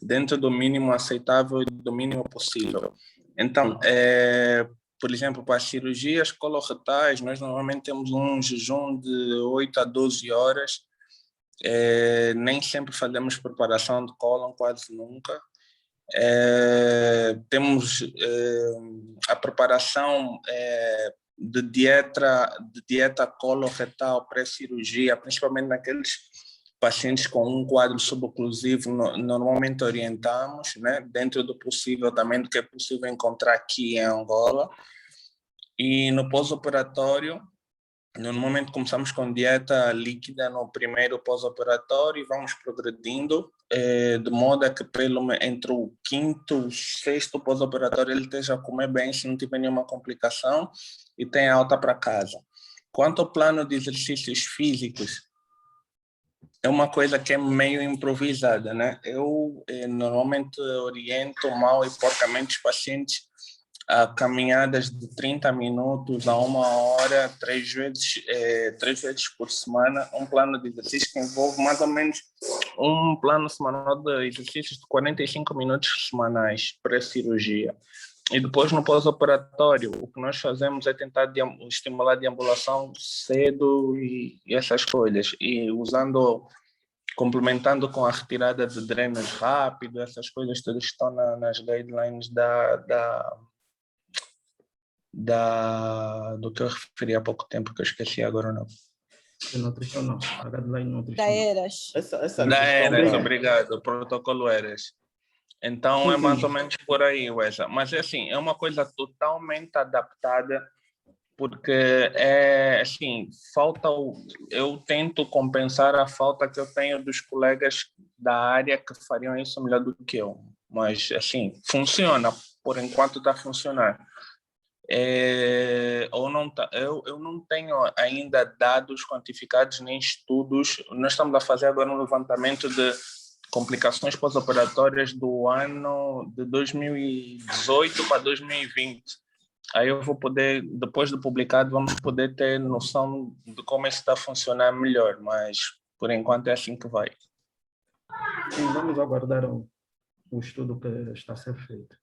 dentro do mínimo aceitável e do mínimo possível. Então, por exemplo, para as cirurgias coloretais, nós normalmente temos um jejum de 8 a 12 horas, nem sempre fazemos preparação de cólon, quase nunca. Temos a preparação de dieta coloretal pré-cirurgia, principalmente naqueles pacientes com um quadro suboclusivo, normalmente orientamos, né, dentro do possível também, do que é possível encontrar aqui em Angola. E no pós-operatório, normalmente começamos com dieta líquida no primeiro pós-operatório e vamos progredindo, de modo a que entre o quinto e o sexto pós-operatório ele esteja a comer bem, se não tiver nenhuma complicação, e tenha alta para casa. Quanto ao plano de exercícios físicos, é uma coisa que é meio improvisada, né? Eu normalmente oriento mal e porcamente os pacientes a caminhadas de 30 minutos a 1 hora, 3 vezes por semana, um plano de exercício que envolve mais ou menos um plano semanal de exercícios de 45 minutos semanais pré-cirurgia. E depois, no pós-operatório, o que nós fazemos é tentar estimular a deambulação cedo e essas coisas, e complementando com a retirada de drenos rápido, essas coisas todas estão nas guidelines do que eu referi há pouco tempo, que eu esqueci agora o nome. Nutricional, a guideline Da nutricional. ERAS. Essa Da questão ERAS, da- obrigado, o protocolo ERAS. Então, Sim, é mais sim. ou menos por aí, Wesa. Mas, é assim, é uma coisa totalmente adaptada, porque, assim, eu tento compensar a falta que eu tenho dos colegas da área que fariam isso melhor do que eu. Mas, assim, funciona. Por enquanto está funcionando. Eu não tenho ainda dados quantificados nem estudos. Nós estamos a fazer agora um levantamento de complicações pós-operatórias do ano de 2018 para 2020. Aí eu vou poder, depois de publicado, vamos poder ter noção de como isso está a funcionar melhor, mas por enquanto é assim que vai. Sim, vamos aguardar o estudo que está a ser feito.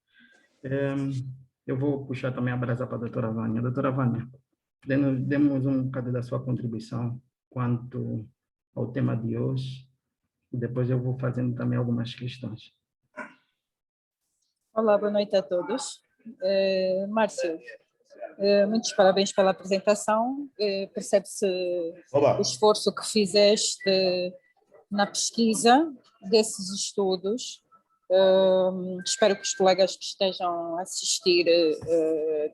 Eu vou puxar também a brasa para a doutora Vânia. Doutora Vânia, demos um bocado da sua contribuição quanto ao tema de hoje, e depois eu vou fazendo também algumas questões. Olá, boa noite a todos. Márcio, muitos parabéns pela apresentação. Percebe-se o esforço que fizeste na pesquisa desses estudos. Espero que os colegas que estejam a assistir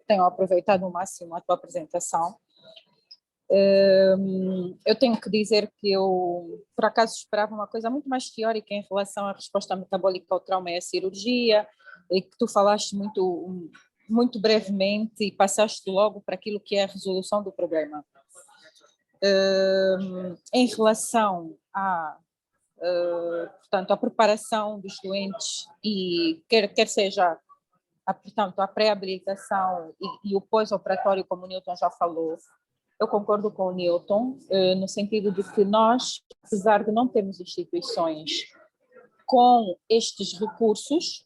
tenham aproveitado ao máximo a tua apresentação. Eu tenho que dizer que eu, por acaso, esperava uma coisa muito mais teórica em relação à resposta metabólica ao trauma e à cirurgia, e que tu falaste muito brevemente e passaste logo para aquilo que é a resolução do problema. Em relação portanto, a preparação dos doentes, e quer seja portanto, a pré-habilitação e o pós-operatório, como o Newton já falou, eu concordo com o Newton, no sentido de que nós, apesar de não termos instituições com estes recursos,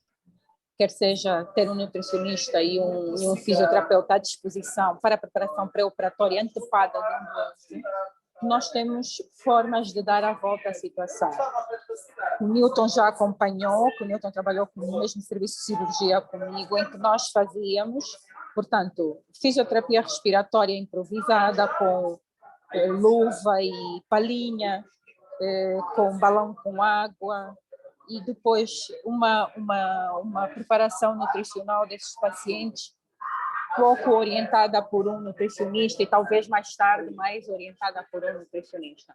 quer seja ter um nutricionista e um fisioterapeuta à disposição para a preparação pré-operatória antepada de um doente, nós temos formas de dar a volta à situação. O Newton já acompanhou, o Newton trabalhou no mesmo serviço de cirurgia comigo, em que nós fazíamos, portanto, fisioterapia respiratória improvisada com luva e palhinha, com balão com água, e depois uma preparação nutricional desses pacientes, pouco orientada por um nutricionista e talvez mais tarde mais orientada por um nutricionista.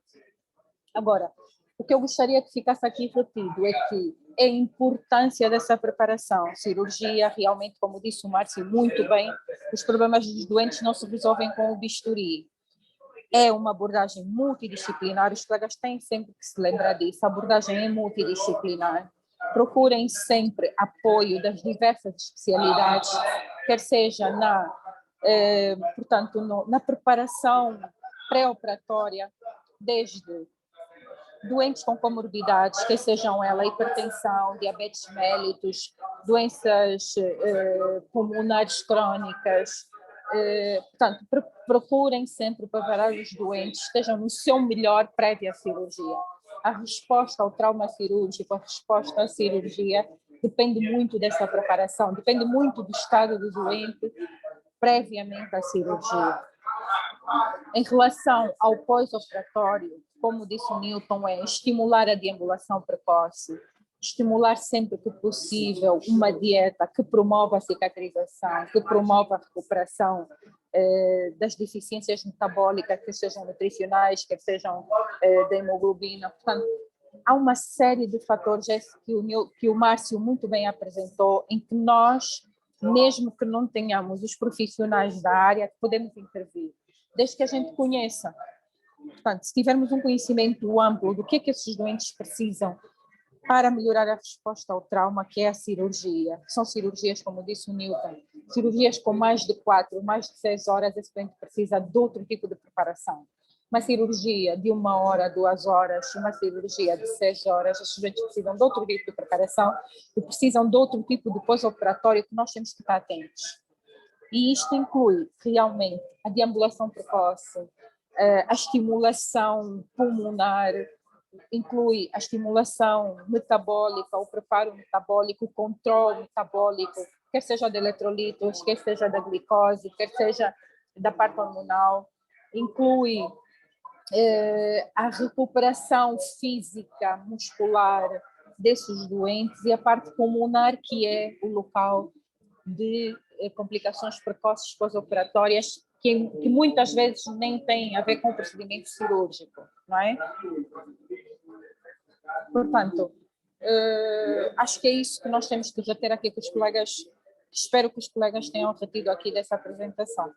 Agora, o que eu gostaria que ficasse aqui retido é que é a importância dessa preparação. Cirurgia, realmente, como disse o Márcio muito bem, os problemas dos doentes não se resolvem com o bisturi. É uma abordagem multidisciplinar, os colegas têm sempre que se lembrar disso, a abordagem é multidisciplinar. Procurem sempre apoio das diversas especialidades, quer seja na preparação pré-operatória, desde doentes com comorbidades, que sejam elas hipertensão, diabetes mellitus, doenças pulmonares crónicas. Portanto, procurem sempre preparar os doentes, estejam no seu melhor prévia à cirurgia. A resposta ao trauma cirúrgico, a resposta à cirurgia, depende muito dessa preparação, depende muito do estado do doente previamente à cirurgia. Em relação ao pós-operatório, como disse o Newton, é estimular a deambulação precoce, estimular sempre que possível uma dieta que promova a cicatrização, que promova a recuperação das deficiências metabólicas, quer sejam nutricionais, quer sejam da hemoglobina. Portanto, há uma série de fatores que o Márcio muito bem apresentou, em que nós, mesmo que não tenhamos os profissionais da área, podemos intervir, desde que a gente conheça. Portanto, se tivermos um conhecimento amplo do que é que esses doentes precisam para melhorar a resposta ao trauma, que é a cirurgia, que são cirurgias, como disse o Newton, cirurgias com mais de 4, mais de 6 horas, esse doente precisa de outro tipo de preparação. Uma cirurgia de 1 hora, 2 horas, uma cirurgia de 6 horas, esses doentes precisam de outro tipo de preparação e precisam de outro tipo de pós-operatório que nós temos que estar atentos. E isto inclui realmente a deambulação precoce, a estimulação pulmonar, inclui a estimulação metabólica, o preparo metabólico, o controle metabólico, quer seja de eletrolitos, quer seja da glicose, quer seja da parte hormonal, inclui a recuperação física, muscular desses doentes e a parte pulmonar, que é o local de complicações precoces pós-operatórias, que muitas vezes nem têm a ver com o procedimento cirúrgico, não é? Portanto, acho que é isso que nós temos que reter aqui com os colegas, espero que os colegas tenham retido aqui dessa apresentação.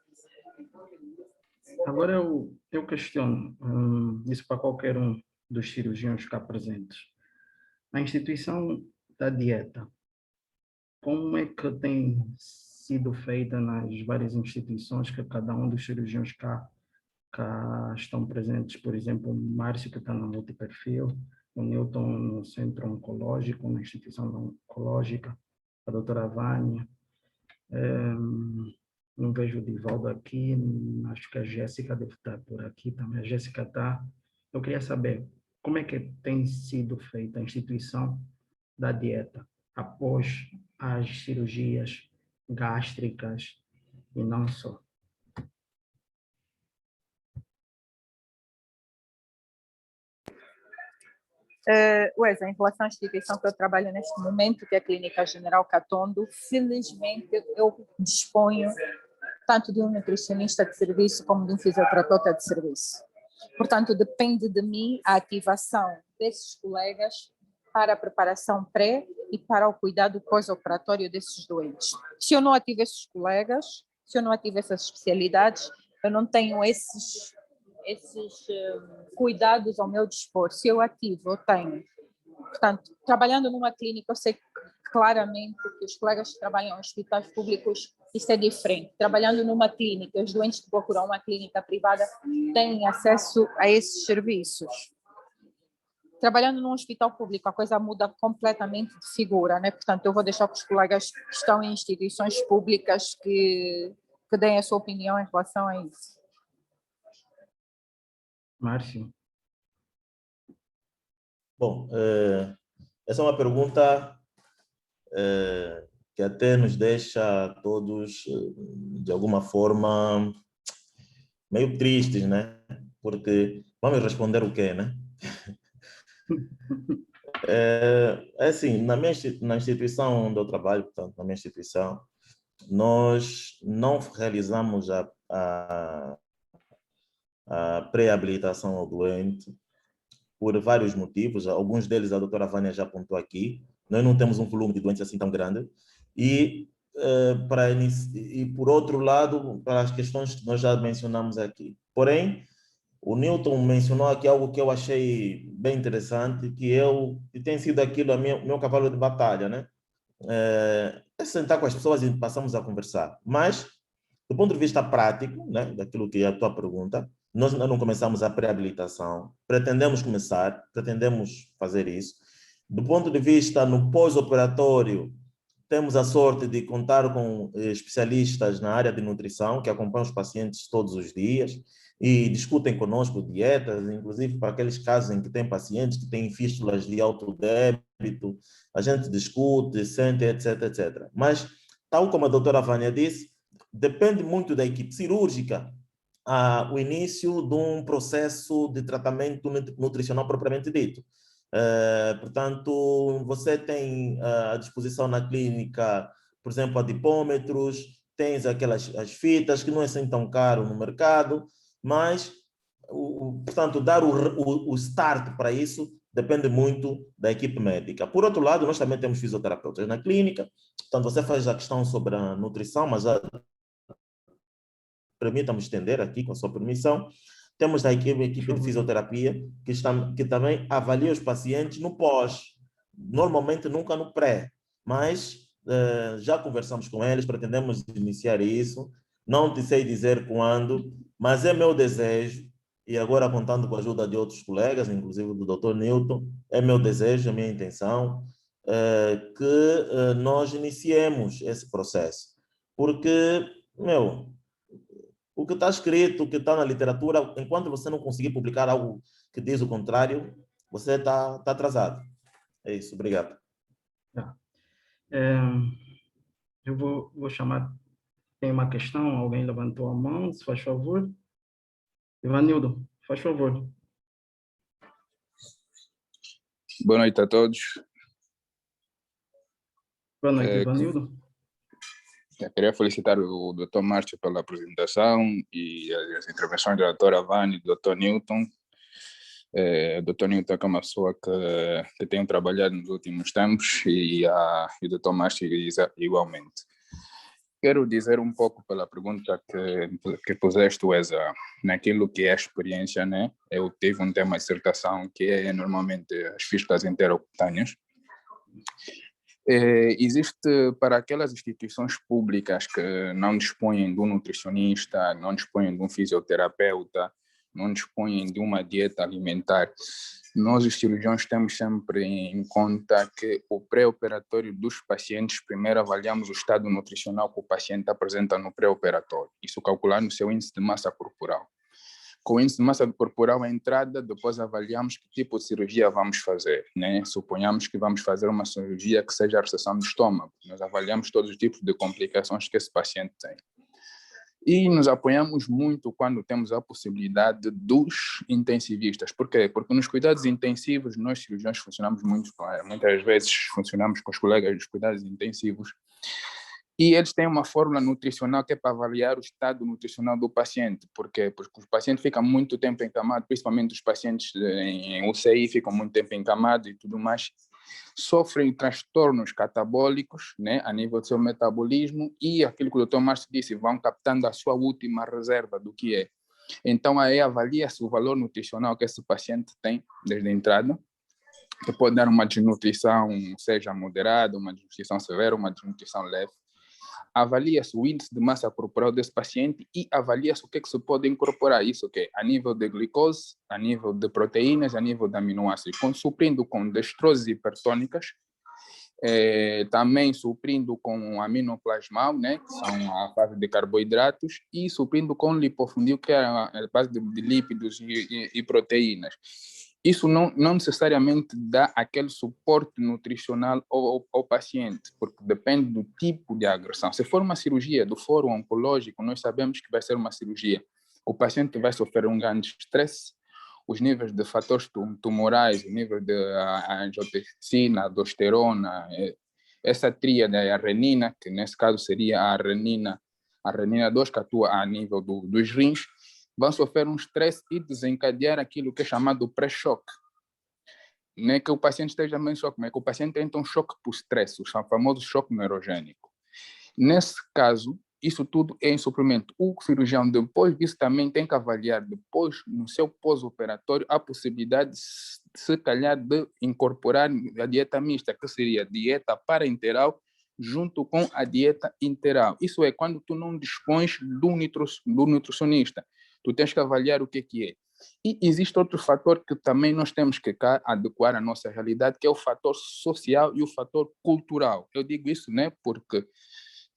Agora eu questiono isso para qualquer um dos cirurgiões cá presentes. A instituição da dieta, como é que tem sido feita nas várias instituições que cada um dos cirurgiões cá estão presentes? Por exemplo, o Márcio, que está no multiperfil, o Newton no centro oncológico, na instituição oncológica, a doutora Vânia. Não vejo o Divaldo aqui, acho que a Jéssica deve estar por aqui também. A Jéssica está. Eu queria saber como é que tem sido feita a instituição da dieta após as cirurgias gástricas e não só. Wesley, em relação à instituição que eu trabalho neste momento, que é a Clínica General Catondo, felizmente eu disponho tanto de um nutricionista de serviço como de um fisioterapeuta de serviço. Portanto, depende de mim a ativação desses colegas para a preparação pré e para o cuidado pós-operatório desses doentes. Se eu não ativo esses colegas, se eu não ativo essas especialidades, eu não tenho esses cuidados ao meu dispor. Se eu ativo, eu tenho. Portanto, trabalhando numa clínica, eu sei claramente que os colegas que trabalham em hospitais públicos, isso é diferente. Trabalhando numa clínica, os doentes que procuram uma clínica privada têm acesso a esses serviços. Trabalhando num hospital público, a coisa muda completamente de figura, né? Portanto, eu vou deixar para os colegas que estão em instituições públicas que deem a sua opinião em relação a isso. Márcio? Bom, essa é uma pergunta que até nos deixa todos, de alguma forma, meio tristes, né? Porque vamos responder o quê, né? É assim, na instituição onde eu trabalho, portanto, na minha instituição, nós não realizamos a pré-habilitação ao doente por vários motivos. Alguns deles a doutora Vânia já apontou aqui, nós não temos um volume de doentes assim tão grande. E, por outro lado, para as questões que nós já mencionamos aqui. Porém, o Newton mencionou aqui algo que eu achei bem interessante, que tem sido aquilo, meu cavalo de batalha, né? É sentar com as pessoas e passamos a conversar. Mas, do ponto de vista prático, né, daquilo que é a tua pergunta, nós ainda não começamos a pré-habilitação, pretendemos fazer isso. Do ponto de vista no pós-operatório, temos a sorte de contar com especialistas na área de nutrição, que acompanham os pacientes todos os dias e discutem conosco dietas, inclusive para aqueles casos em que tem pacientes que têm fístulas de alto débito, a gente discute, sente, etc, etc. Mas, tal como a doutora Vânia disse, depende muito da equipe cirúrgica o início de um processo de tratamento nutricional propriamente dito. Portanto, você tem à disposição na clínica, por exemplo, adipômetros, tens as fitas, que não é assim tão caro no mercado, mas, portanto, dar o start para isso depende muito da equipe médica. Por outro lado, nós também temos fisioterapeutas na clínica, portanto, você faz a questão sobre a nutrição, mas permita-me estender aqui, com a sua permissão. Temos a equipe de fisioterapia que também avalia os pacientes no pós, normalmente nunca no pré, mas já conversamos com eles, pretendemos iniciar isso, não te sei dizer quando, mas é meu desejo, e agora contando com a ajuda de outros colegas, inclusive do Dr. Newton, é meu desejo, é minha intenção, que nós iniciemos esse processo, porque, o que está escrito, o que está na literatura, enquanto você não conseguir publicar algo que diz o contrário, você está atrasado. É isso, obrigado. Eu vou chamar, tem uma questão, alguém levantou a mão, se faz favor. Ivanildo, faz favor. Boa noite a todos. Boa noite, Ivanildo. Eu queria felicitar o Dr. Márcio pela apresentação e as intervenções da doutora Vânia e do Dr. Newton. O Dr. Newton é uma pessoa que tenho trabalhado nos últimos tempos e o Dr. Márcio igualmente. Quero dizer um pouco pela pergunta que puseste, Wesa, naquilo que é a experiência, né? Eu tive um tema de dissertação que é normalmente as fístulas interocutâneas. Existe para aquelas instituições públicas que não dispõem de um nutricionista, não dispõem de um fisioterapeuta, não dispõem de uma dieta alimentar, nós os cirurgiões temos sempre em conta que o pré-operatório dos pacientes, primeiro avaliamos o estado nutricional que o paciente apresenta no pré-operatório, isso calculando o seu índice de massa corporal. Com o índice de massa corporal à entrada, depois avaliamos que tipo de cirurgia vamos fazer, né? Suponhamos que vamos fazer uma cirurgia que seja a reseção do estômago. Nós avaliamos todos os tipos de complicações que esse paciente tem. E nos apoiamos muito quando temos a possibilidade dos intensivistas. Por quê? Porque nos cuidados intensivos, nós cirurgiões funcionamos muitas vezes funcionamos com os colegas dos cuidados intensivos, e eles têm uma fórmula nutricional que é para avaliar o estado nutricional do paciente. Por quê? Porque o paciente fica muito tempo encamado, principalmente os pacientes em UCI ficam muito tempo encamados e tudo mais, sofrem transtornos catabólicos, né, a nível do seu metabolismo, e aquilo que o Dr. Márcio disse, vão captando a sua última reserva do que é. Então, aí avalia-se o valor nutricional que esse paciente tem desde a entrada, que pode dar uma desnutrição, seja moderada, uma desnutrição severa, uma desnutrição leve. Avalia-se o índice de massa corporal desse paciente e avalia-se o que se pode incorporar. Isso que a nível de glicose, a nível de proteínas, a nível de aminoácidos, suprindo com destroses hipertônicas, também suprindo com aminoplasmal, né, que são a base de carboidratos, e suprindo com lipofundil, que é a base de lípidos e proteínas. Isso não necessariamente dá aquele suporte nutricional ao paciente, porque depende do tipo de agressão. Se for uma cirurgia do foro oncológico, nós sabemos que vai ser uma cirurgia. O paciente vai sofrer um grande estresse, os níveis de fatores tumorais, o nível de angiotensina, aldosterona, essa tríade, a renina, que nesse caso seria a renina 2, que atua a nível dos rins, vão sofrer um estresse e desencadear aquilo que é chamado pré-choque. não é que o paciente esteja em choque, mas é que o paciente entra um choque por estresse, o famoso choque neurogênico. Nesse caso, isso tudo é em suplemento. O cirurgião, depois disso, também tem que avaliar, depois, no seu pós-operatório, a possibilidade, se calhar, de incorporar a dieta mista, que seria dieta parenteral, junto com a dieta interal. Isso é quando tu não dispões do nutricionista. Tu tens que avaliar o que é. E existe outro fator que também nós temos que adequar à nossa realidade, que é o fator social e o fator cultural. Eu digo isso, né, porque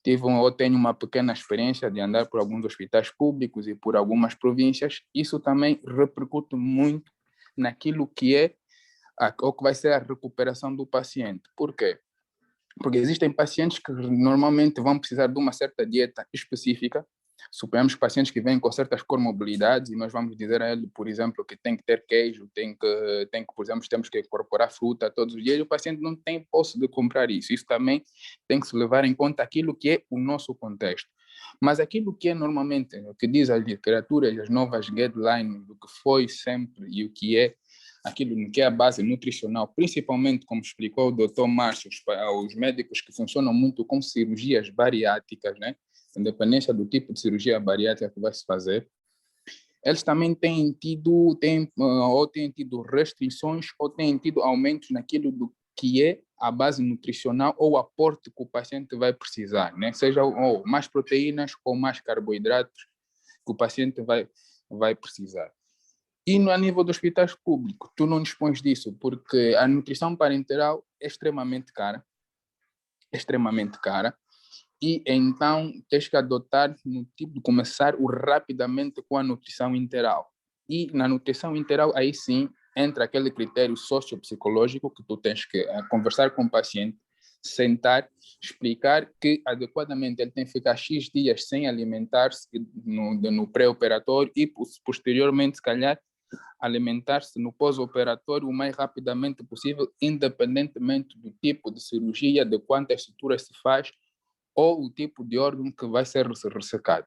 eu tenho uma pequena experiência de andar por alguns hospitais públicos e por algumas províncias. Isso também repercute muito naquilo que é o que vai ser a recuperação do paciente. Por quê? Porque existem pacientes que normalmente vão precisar de uma certa dieta específica. Suponhamos pacientes que vêm com certas comorbilidades e nós vamos dizer a ele, por exemplo, que tem que ter queijo, por exemplo, temos que incorporar fruta todos os dias, e o paciente não tem posse de comprar isso. Isso também tem que se levar em conta aquilo que é o nosso contexto. Mas aquilo que é normalmente, o que diz a literatura e as novas guidelines do que foi sempre e o que é aquilo que é a base nutricional, principalmente, como explicou o Dr. Márcio, os médicos que funcionam muito com cirurgias bariátricas, né? Independência do tipo de cirurgia bariátrica que vai se fazer, eles também têm tido restrições ou têm tido aumentos naquilo do que é a base nutricional ou o aporte que o paciente vai precisar, né? Seja ou mais proteínas ou mais carboidratos que o paciente vai precisar. E no nível dos hospitais públicos, tu não dispões disso, porque a nutrição parenteral é extremamente cara, e então tens que adotar no tipo de começar rapidamente com a nutrição interal. E na nutrição interal, aí sim, entra aquele critério sociopsicológico que tu tens que conversar com o paciente, sentar, explicar que adequadamente ele tem que ficar X dias sem alimentar-se no pré-operatório e posteriormente, se calhar, alimentar-se no pós-operatório o mais rapidamente possível, independentemente do tipo de cirurgia, de quantas suturas se faz ou o tipo de órgão que vai ser ressecado.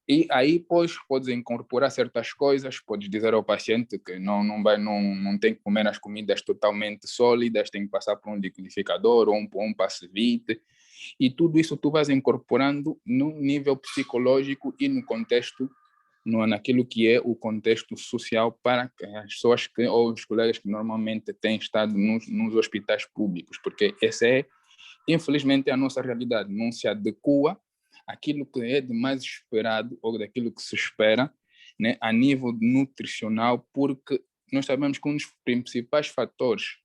E aí, pois, podes incorporar certas coisas, podes dizer ao paciente que não tem que comer as comidas totalmente sólidas, tem que passar por um liquidificador ou um passivite, e tudo isso tu vais incorporando no nível psicológico e no contexto, naquilo que é o contexto social para as pessoas ou os colegas que normalmente têm estado nos hospitais públicos, porque essa é, infelizmente, a nossa realidade, não se adequa àquilo que é de mais esperado ou daquilo que se espera, né, a nível nutricional, porque nós sabemos que um dos principais fatores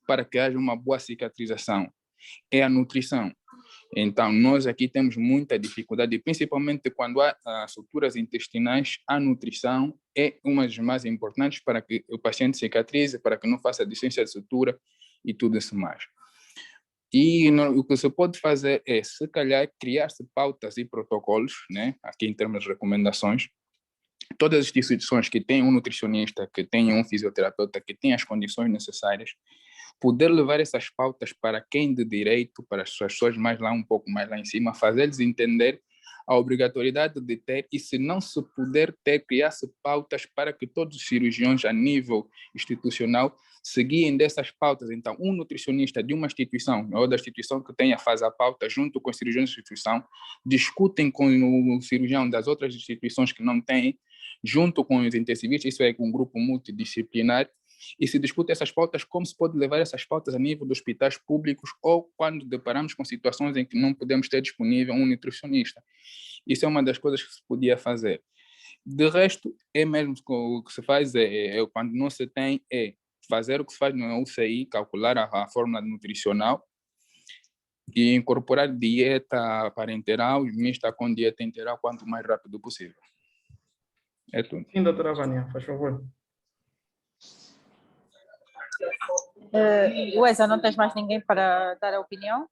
para que haja uma boa cicatrização é a nutrição. Então, nós aqui temos muita dificuldade, principalmente quando há suturas intestinais, a nutrição é uma das mais importantes para que o paciente cicatrize, para que não faça descendência de sutura e tudo isso mais. E o que se pode fazer é, se calhar, criar-se pautas e protocolos, né, aqui em termos de recomendações, todas as instituições que têm um nutricionista, que têm um fisioterapeuta, que têm as condições necessárias, poder levar essas pautas para quem de direito, para as pessoas um pouco mais lá em cima, fazer-lhes entender a obrigatoriedade de ter, e se não se puder ter, criar-se pautas para que todos os cirurgiões a nível institucional seguiem dessas pautas. Então, um nutricionista de uma instituição ou da instituição que tenha faz a pauta junto com os cirurgiões da instituição, discutem com o cirurgião das outras instituições que não têm, junto com os intensivistas, isso é um grupo multidisciplinar, e se discute essas pautas, como se pode levar essas pautas a nível dos hospitais públicos ou quando deparamos com situações em que não podemos ter disponível um nutricionista. Isso é uma das coisas que se podia fazer. De resto, é mesmo o que se faz, quando não se tem, é fazer o que se faz no UCI, calcular a fórmula nutricional e incorporar dieta parenteral mista com dieta interal quanto mais rápido possível. É tudo. Sim, doutora Vânia, faz favor. Uesa, não tens mais ninguém para dar a opinião?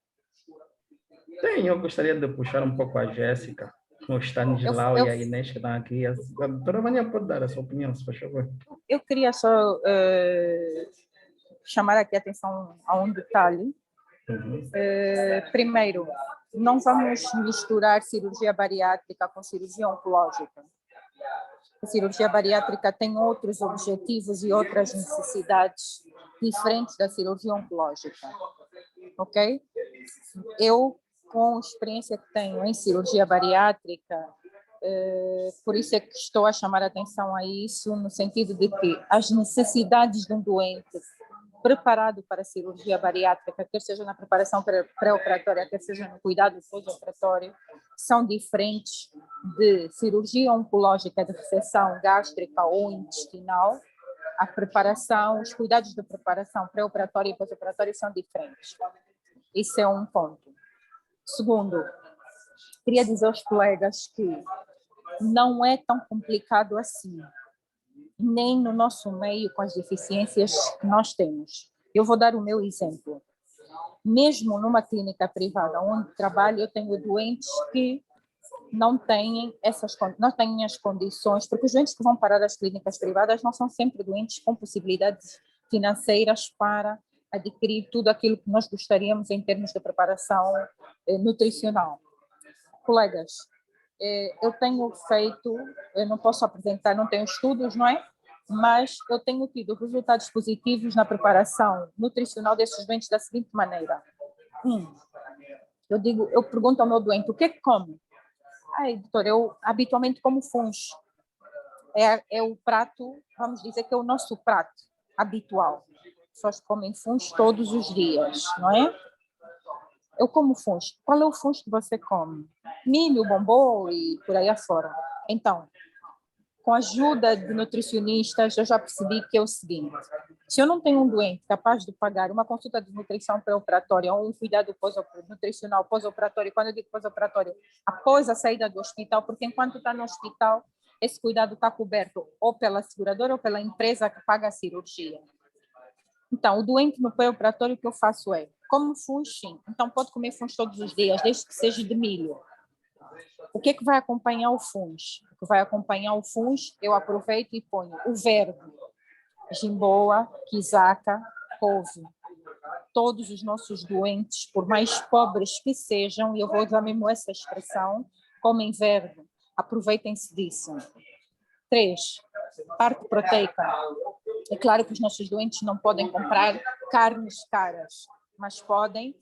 Tem, eu gostaria de puxar um pouco a Jéssica, o Stanislau e a Inês que estão aqui. A doutora Vânia pode dar a sua opinião, se faz favor. Eu queria só chamar aqui a atenção a um detalhe. Primeiro, não vamos misturar cirurgia bariátrica com cirurgia oncológica. A cirurgia bariátrica tem outros objetivos e outras necessidades diferentes da cirurgia oncológica, ok? Eu, com a experiência que tenho em cirurgia bariátrica, por isso é que estou a chamar a atenção a isso, no sentido de que as necessidades de um doente preparado para a cirurgia bariátrica, quer seja na preparação pré-operatória, quer seja no cuidado pós-operatório, são diferentes de cirurgia oncológica de reseção gástrica ou intestinal. A preparação, os cuidados de preparação pré-operatória e pós-operatória são diferentes. Isso é um ponto. Segundo, queria dizer aos colegas que não é tão complicado assim, nem no nosso meio com as deficiências que nós temos. Eu vou dar o meu exemplo. Mesmo numa clínica privada onde trabalho, eu tenho doentes que não têm as condições, porque os doentes que vão parar as clínicas privadas não são sempre doentes com possibilidades financeiras para adquirir tudo aquilo que nós gostaríamos em termos de preparação nutricional. Colegas, eu tenho feito, eu não posso apresentar, não tenho estudos, não é? Mas eu tenho tido resultados positivos na preparação nutricional desses doentes da seguinte maneira. Eu pergunto ao meu doente, o que é que come? Ai, doutor, eu habitualmente como fungo. É o prato, vamos dizer que é o nosso prato habitual. Pessoas que comem fungos todos os dias, não é? Eu como fungos. Qual é o fungo que você come? Milho, bombom e por aí afora. Então, com a ajuda de nutricionistas, eu já percebi que é o seguinte: se eu não tenho um doente capaz de pagar uma consulta de nutrição pré-operatória ou um cuidado nutricional pós-operatório, quando eu digo pós-operatório, após a saída do hospital, porque enquanto está no hospital, esse cuidado está coberto ou pela seguradora ou pela empresa que paga a cirurgia. Então, o doente no pré-operatório, o que eu faço é, como fungos, sim. Então, pode comer fungos todos os dias, desde que seja de milho. O que é que vai acompanhar o fungos? O que vai acompanhar o fungos, eu aproveito e ponho o verde, jimboa, quisaca, couve. Todos os nossos doentes, por mais pobres que sejam, e eu vou usar mesmo essa expressão, comem verde. Aproveitem-se disso. 3. Parte proteica. É claro que os nossos doentes não podem comprar carnes caras, mas comem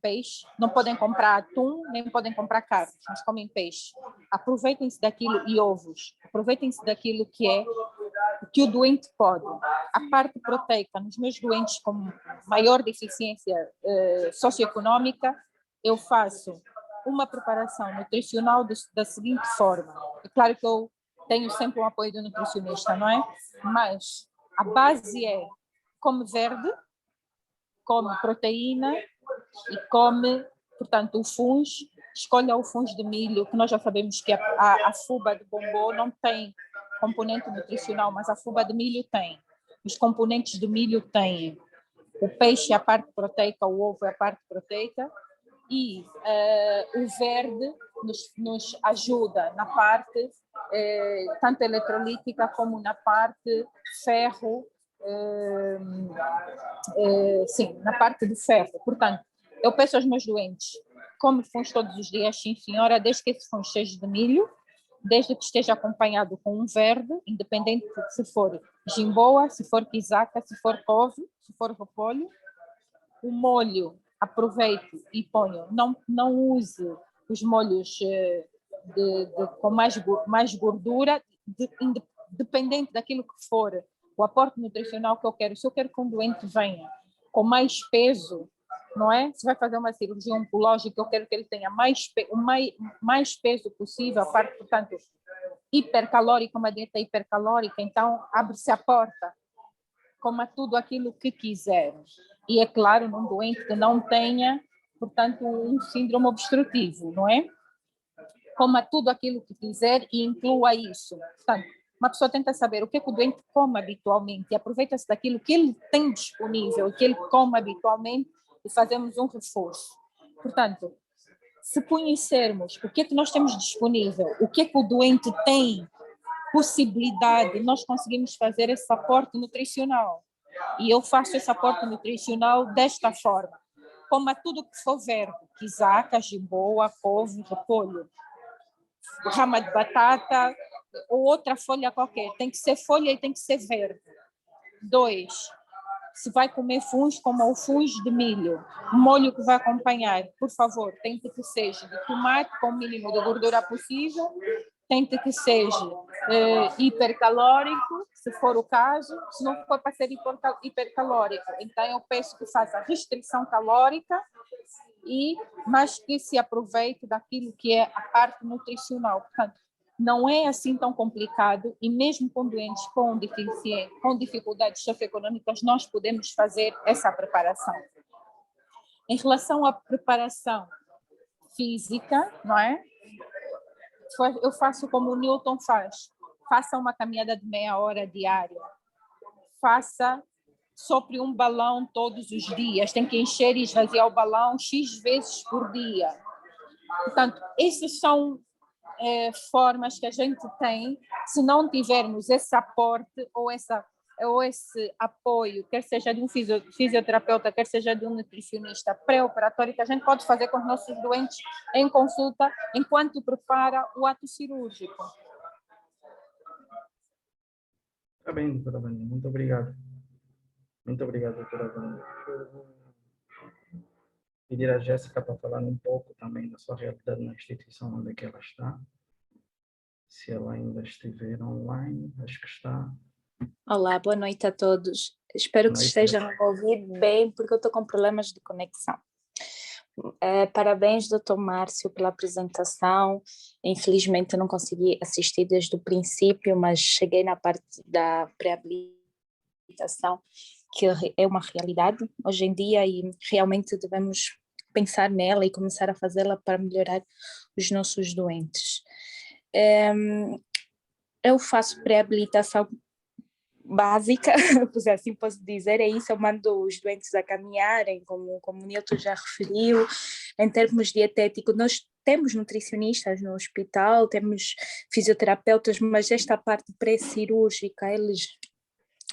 peixe, não podem comprar atum, nem podem comprar carnes, mas comem peixe. Aproveitem-se daquilo, e ovos, aproveitem-se daquilo que o doente pode. A parte proteica, nos meus doentes com maior deficiência socioeconômica, eu faço uma preparação nutricional da seguinte forma. É claro que eu tenho sempre o apoio do nutricionista, não é? Mas a base é: come verde, come proteína e come, portanto, o fungo. Escolha o fungo de milho, que nós já sabemos que a fuba de bombom não tem componente nutricional, mas a fuba de milho tem. Os componentes de milho têm. O peixe é a parte proteica, o ovo é a parte proteica, e o verde nos ajuda na parte tanto eletrolítica como na parte ferro, sim, na parte do ferro. Portanto, eu peço aos meus doentes, come fungos todos os dias, sim senhora, desde que esse fungo seja de milho, desde que esteja acompanhado com um verde, independente se for jimboa, se for quisaca, se for couve, se for repolho. O molho, aproveito e ponho, não use os molhos com mais gordura, dependente daquilo que for o aporte nutricional que eu quero. Se eu quero que um doente venha com mais peso, não é? Se vai fazer uma cirurgia oncológica, eu quero que ele tenha mais peso possível, a parte, portanto, hipercalórica, uma dieta hipercalórica, então abre-se a porta, coma tudo aquilo que quiser. E é claro, num doente que não tenha, portanto, um síndrome obstrutivo, não é? Coma tudo aquilo que quiser e inclua isso. Portanto, uma pessoa tenta saber o que é que o doente come habitualmente e aproveita-se daquilo que ele tem disponível, que ele come habitualmente, e fazemos um reforço. Portanto, se conhecermos o que é que nós temos disponível, o que é que o doente tem possibilidade, nós conseguimos fazer esse aporte nutricional. E eu faço esse aporte nutricional desta forma. Coma tudo que for verde, quisaca, jimboa, couve, repolho, rama de batata ou outra folha qualquer. Tem que ser folha e tem que ser verde. 2. Se vai comer funs, como o funs de milho. O molho que vai acompanhar, por favor, tente que seja de tomate com o mínimo de gordura possível, tente que seja hipercalórico, se for o caso. Se não for para ser hipercalórico, então eu peço que faça restrição calórica, mas que se aproveite daquilo que é a parte nutricional. Portanto, não é assim tão complicado, e mesmo com doentes com dificuldades socioeconômicas, nós podemos fazer essa preparação. Em relação à preparação física, não é? Eu faço como o Newton faz. Faça uma caminhada de meia hora diária. Sopre um balão todos os dias. Tem que encher e esvaziar o balão X vezes por dia. Portanto, essas são formas que a gente tem. Se não tivermos esse aporte ou esse apoio, quer seja de um fisioterapeuta, quer seja de um nutricionista pré-operatório, que a gente pode fazer com os nossos doentes em consulta enquanto prepara o ato cirúrgico. Está bem, doutora Vânia. Muito obrigado. Muito obrigado, doutora Vânia. Eu vou pedir a Jéssica para falar um pouco também da sua realidade na instituição onde é que ela está. Se ela ainda estiver online, acho que está. Olá, boa noite a todos. Espero que estejam a ouvir bem, porque eu estou com problemas de conexão. Parabéns, Dr. Márcio, pela apresentação. Infelizmente, eu não consegui assistir desde o princípio, mas cheguei na parte da pré-habilitação, que é uma realidade hoje em dia e realmente devemos pensar nela e começar a fazê-la para melhorar os nossos doentes. Eu faço pré-habilitação básica, se assim posso dizer, é isso. Eu mando os doentes a caminharem, como o Nilton já referiu. Em termos dietéticos, nós temos nutricionistas no hospital, temos fisioterapeutas, mas esta parte pré-cirúrgica eles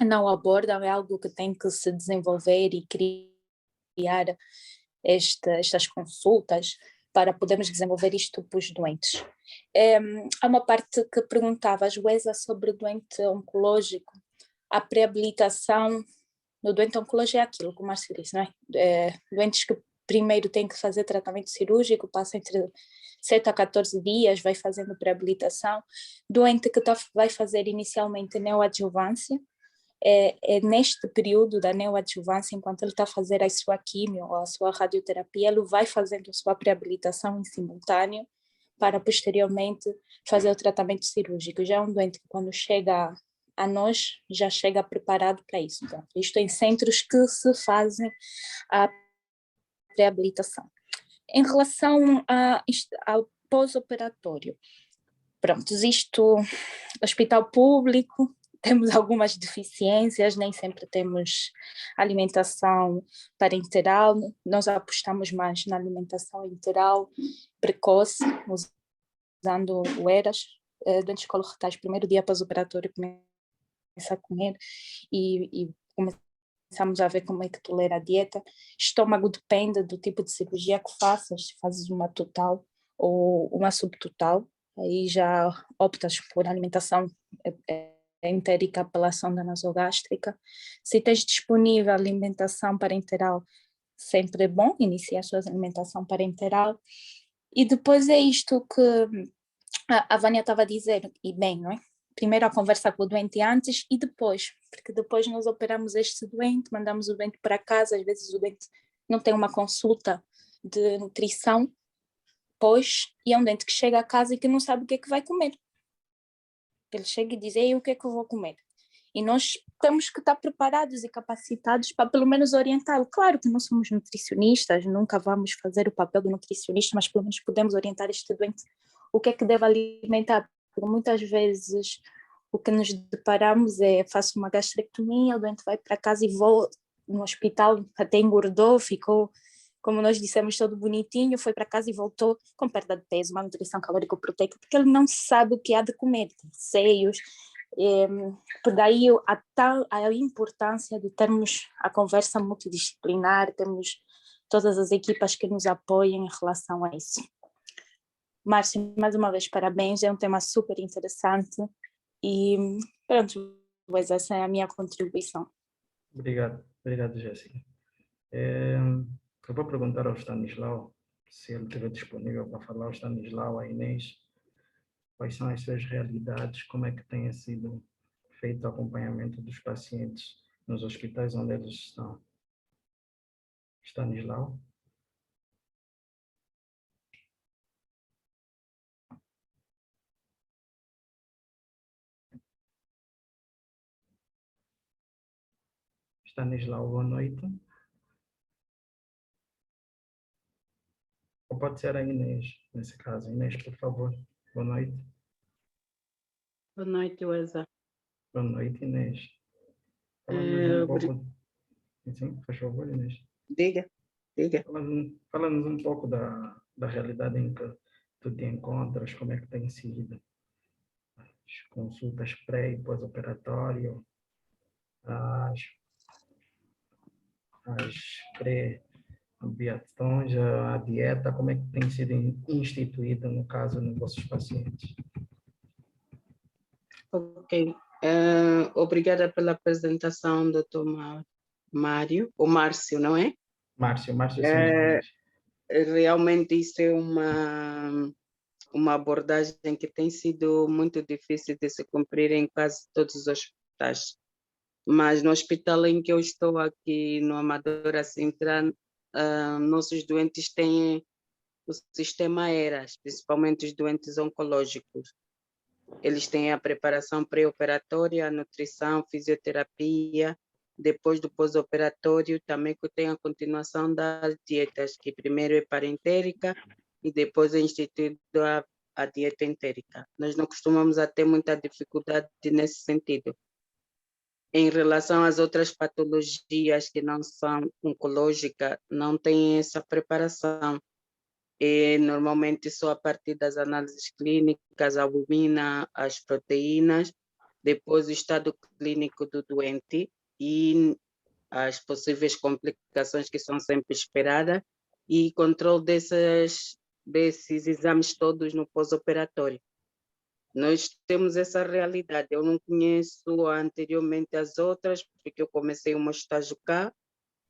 não abordam, é algo que tem que se desenvolver e criar estas consultas para podermos desenvolver isto para os doentes. Há uma parte que perguntava, Joesa, sobre o doente oncológico. A pré-habilitação no doente oncológico é aquilo que o Márcio disse, não é? Doentes que primeiro têm que fazer tratamento cirúrgico, passa entre 7 a 14 dias, vai fazendo pré-habilitação. Doente que vai fazer inicialmente neoadjuvância, é neste período da neoadjuvância, enquanto ele está a fazer a sua quimio ou a sua radioterapia, ele vai fazendo a sua pré-habilitação em simultâneo para posteriormente fazer o tratamento cirúrgico. Já é um doente que quando chega a nós, já chega preparado para isso. Então, isto em centros que se fazem a pré-habilitação. Em relação ao pós-operatório, pronto, isto, hospital público, temos algumas deficiências, nem sempre temos alimentação parenteral, nós apostamos mais na alimentação enteral precoce, usando o ERAS, doentes coloretais, primeiro dia pós-operatório começa a comer e começamos a ver como é que tolera a dieta. Estômago depende do tipo de cirurgia que faças, se fazes uma total ou uma subtotal, aí já optas por alimentação entérica, apelação da nasogástrica. Se tens disponível alimentação parenteral, sempre é bom iniciar a sua alimentação parenteral. E depois é isto que a Vânia estava a dizer, e bem, não é? Primeiro a conversa com o doente antes e depois, porque depois nós operamos este doente, mandamos o doente para casa, às vezes o doente não tem uma consulta de nutrição, e é um doente que chega a casa e que não sabe o que é que vai comer. Ele chega e diz, ei, o que é que eu vou comer? E nós temos que estar preparados e capacitados para pelo menos orientá-lo. Claro que não somos nutricionistas, nunca vamos fazer o papel do nutricionista, mas pelo menos podemos orientar este doente o que é que deve alimentar. Porque muitas vezes o que nos deparamos é, faço uma gastrectomia, o doente vai para casa e volta no hospital, até engordou, ficou, como nós dissemos, todo bonitinho, foi para casa e voltou com perda de peso, uma nutrição calórico-proteica, porque ele não sabe o que há de comer, tem seios. Por daí a importância de termos a conversa multidisciplinar, temos todas as equipas que nos apoiam em relação a isso. Márcio, mais uma vez, parabéns, é um tema super interessante e pronto, pois essa é a minha contribuição. Obrigado. Obrigado, Jéssica. Eu vou perguntar ao Stanislau, se ele estiver disponível para falar, ao Stanislau, a Inês, quais são as suas realidades, como é que tem sido feito o acompanhamento dos pacientes nos hospitais onde eles estão. Stanislau? Stanislau, boa noite. Ou pode ser a Inês, nesse caso. Inês, por favor, boa noite. Boa noite, Weza. Boa noite, Inês. Fala-nos um Obri- pouco... Sim, faz favor, Inês. Diga, diga. Fala-nos um pouco da realidade em que tu te encontras, como é que tem sido as consultas pré e pós-operatório, as pré-ambiações, a dieta, como é que tem sido instituída, no caso, nos vossos pacientes. Ok. Obrigada pela apresentação, doutor Mário, ou Márcio, não é? Márcio, sim, É, Inês. Realmente isso é uma abordagem que tem sido muito difícil de se cumprir em quase todos os hospitais. Mas no hospital em que eu estou aqui, no Amadora Sintra, nossos doentes têm o sistema ERAS, principalmente os doentes oncológicos. Eles têm a preparação pré-operatória, a nutrição, fisioterapia. Depois do pós-operatório, também que tem a continuação das dietas, que primeiro é parentérica e depois é instituído a dieta entérica. Nós não costumamos ter muita dificuldade nesse sentido. Em relação às outras patologias que não são oncológicas, não tem essa preparação. E normalmente só a partir das análises clínicas, a albumina, as proteínas, depois o estado clínico do doente e as possíveis complicações que são sempre esperadas e controle desses exames todos no pós-operatório. Nós temos essa realidade. Eu não conheço anteriormente as outras, porque eu comecei o meu estágio cá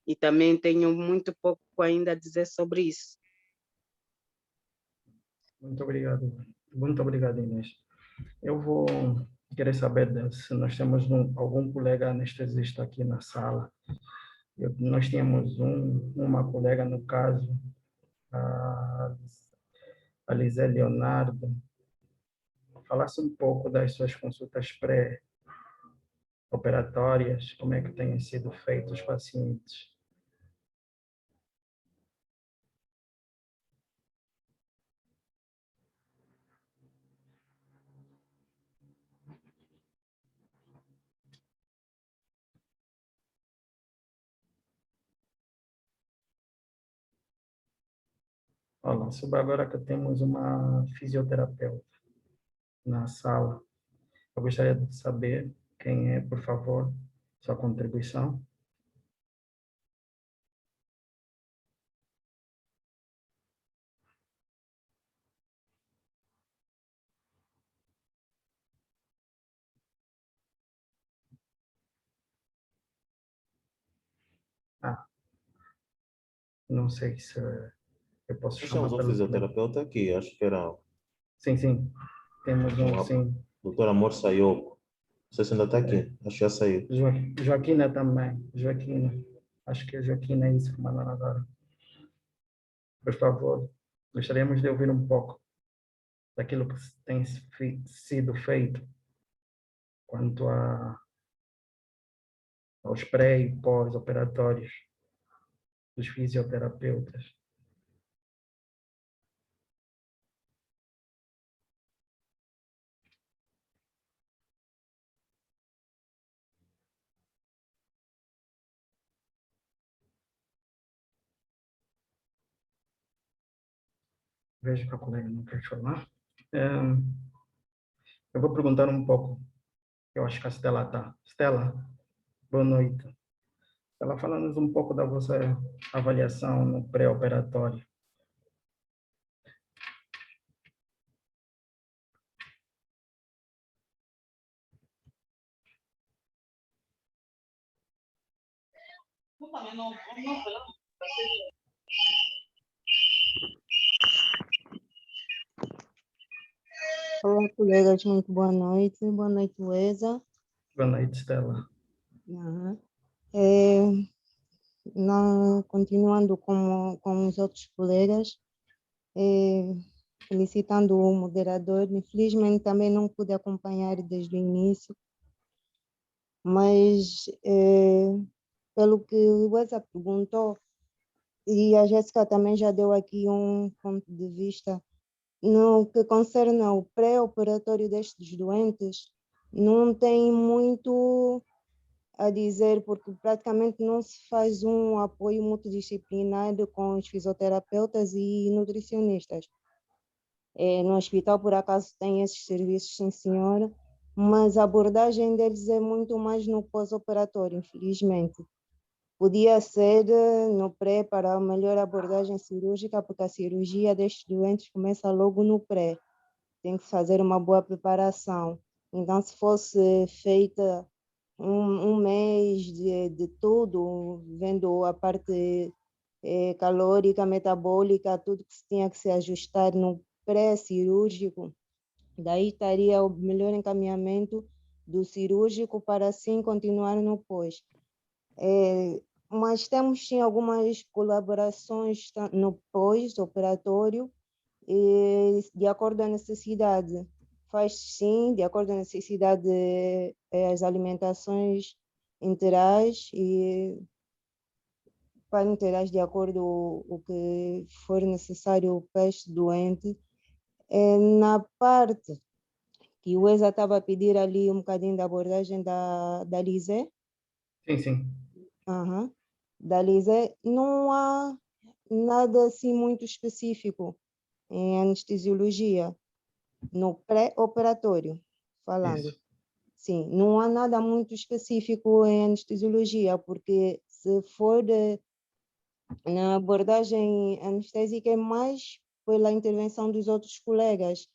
e também tenho muito pouco ainda a dizer sobre isso. Muito obrigado. Muito obrigado, Inês. Eu vou querer saber se nós temos algum colega anestesista aqui na sala. Nós tínhamos uma colega, no caso, a Lizé Leonardo. Falasse um pouco das suas consultas pré-operatórias, como é que têm sido feitos os pacientes. Olha, sobre agora que temos uma fisioterapeuta na sala. Eu gostaria de saber quem é, por favor, sua contribuição. Ah, não sei se eu posso Nós chamar temos um pelo telefone. fisioterapeuta aqui, acho que era Sim, sim. Temos o sim. doutor Amor Sayoko. Não sei se ainda está aqui, acho que já saiu. Joaquina também. Joaquina. Acho que a Joaquina é isso que mandaram agora. Por favor, gostaríamos de ouvir um pouco daquilo que tem sido feito quanto aos pré e pós-operatórios dos fisioterapeutas. Vejo que a colega não quer falar. Eu vou perguntar um pouco. Eu acho que a Stella está. Stella, boa noite. Ela falando-nos um pouco da vossa avaliação no pré-operatório. Olá, colegas, muito boa noite. Boa noite, Luísa. Boa noite, Stella. Aham. Continuando com os outros colegas, felicitando o moderador. Infelizmente, também não pude acompanhar desde o início, mas pelo que o Luísa perguntou, e a Jéssica também já deu aqui um ponto de vista, no que concerne ao pré-operatório destes doentes, não tem muito a dizer, porque praticamente não se faz um apoio multidisciplinar com os fisioterapeutas e nutricionistas. No hospital, por acaso, tem esses serviços, sim, senhora, mas a abordagem deles é muito mais no pós-operatório, infelizmente. Podia ser no pré para a melhor abordagem cirúrgica, porque a cirurgia destes doentes começa logo no pré. Tem que fazer uma boa preparação. Então, se fosse feita um mês de tudo, vendo a parte calórica, metabólica, tudo que se tinha que se ajustar no pré-cirúrgico, daí estaria o melhor encaminhamento do cirúrgico para assim continuar no pós. Mas temos sim algumas colaborações no pós-operatório, de acordo com a necessidade. Faz sim, de acordo com a necessidade, as alimentações integrais e parenterais, de acordo com o que for necessário para este doente. Na parte que o Eza estava a pedir ali um bocadinho da abordagem da Lise. Sim, sim. Uhum. Da Lise, não há nada assim muito específico em anestesiologia, no pré-operatório, falando. Isso. Sim, não há nada muito específico em anestesiologia, porque se for na abordagem anestésica é mais pela intervenção dos outros colegas,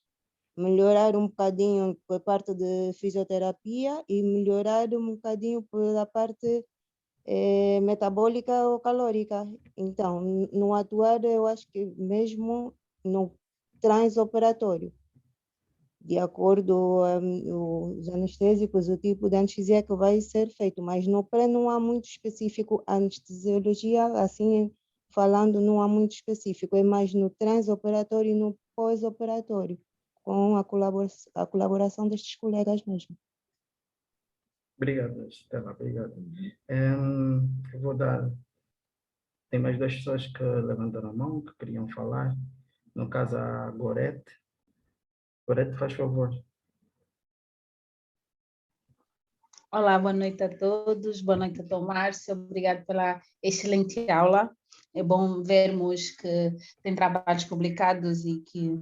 melhorar um bocadinho por parte de fisioterapia e melhorar um bocadinho pela parte metabólica ou calórica. Então, no atuar, eu acho que mesmo no transoperatório, de acordo os anestésicos, o tipo de anestesia que vai ser feito, mas no pré não há muito específico. A anestesiologia, assim falando, não há muito específico, é mais no transoperatório e no pós-operatório, com a colaboração destes colegas mesmo. Obrigado, Stella, obrigado. Eu vou dar... Tem mais duas pessoas que levantaram a mão, que queriam falar. No caso, a Gorete. Gorete, faz favor. Olá, boa noite a todos, boa noite a Dom Márcio, obrigado pela excelente aula. É bom vermos que tem trabalhos publicados e que